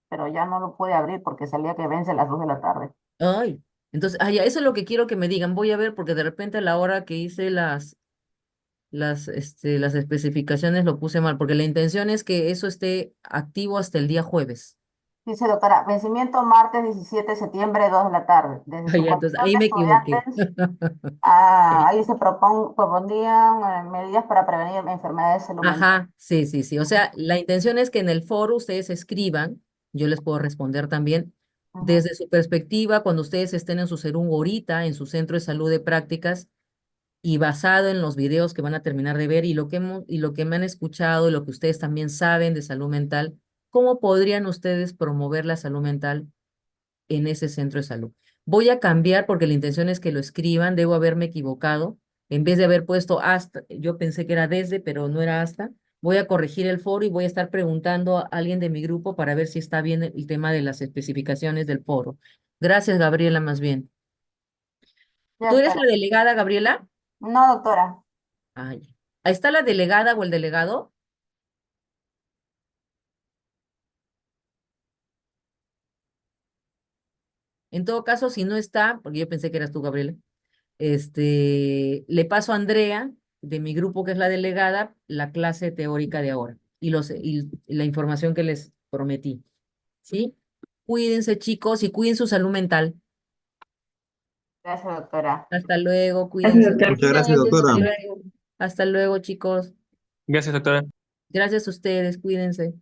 pero ya no lo pude abrir porque salía que vence a las 2 de la tarde. Ay, entonces, ya, eso es lo que quiero que me digan. Voy a ver porque de repente a la hora que hice las especificaciones lo puse mal, porque la intención es que eso esté activo hasta el día jueves. Dice, doctora, vencimiento martes 17 de septiembre, 2 de la tarde. Desde Ah, su ya, entonces comisión ahí de me equivoqué. estudiantes, ahí se propondían medidas para prevenir enfermedades de salud mental. Ajá, sí, sí, sí. O sea, la intención es que en el foro ustedes escriban, yo les puedo responder también, Ujú. desde su perspectiva, cuando ustedes estén en su Serum ahorita, en su centro de salud de prácticas, y basado en los videos que van a terminar de ver y lo que me han escuchado y lo que ustedes también saben de salud mental, ¿cómo podrían ustedes promover la salud mental en ese centro de salud? Voy a cambiar porque la intención es que lo escriban, debo haberme equivocado. En vez de haber puesto hasta, yo pensé que era desde, pero no era hasta. Voy a corregir el foro y voy a estar preguntando a alguien de mi grupo para ver si está bien el tema de las especificaciones del foro. Gracias, Gabriela, más bien. Sí, ¿Tú eres la doctora. delegada, Gabriela? No, doctora. Ay. ¿Ahí está la delegada o el delegado? En todo caso, si no está, porque yo pensé que eras tú, Gabriela, le paso a Andrea, de mi grupo, que es la delegada, la clase teórica de ahora y la información que les prometí. ¿Sí? Cuídense, chicos, y cuiden su salud mental. Gracias, doctora. Hasta luego, Gracias, cuídense. doctora. Muchas gracias, Hasta doctora. luego. Hasta luego, chicos. Gracias, doctora. Gracias a ustedes, cuídense.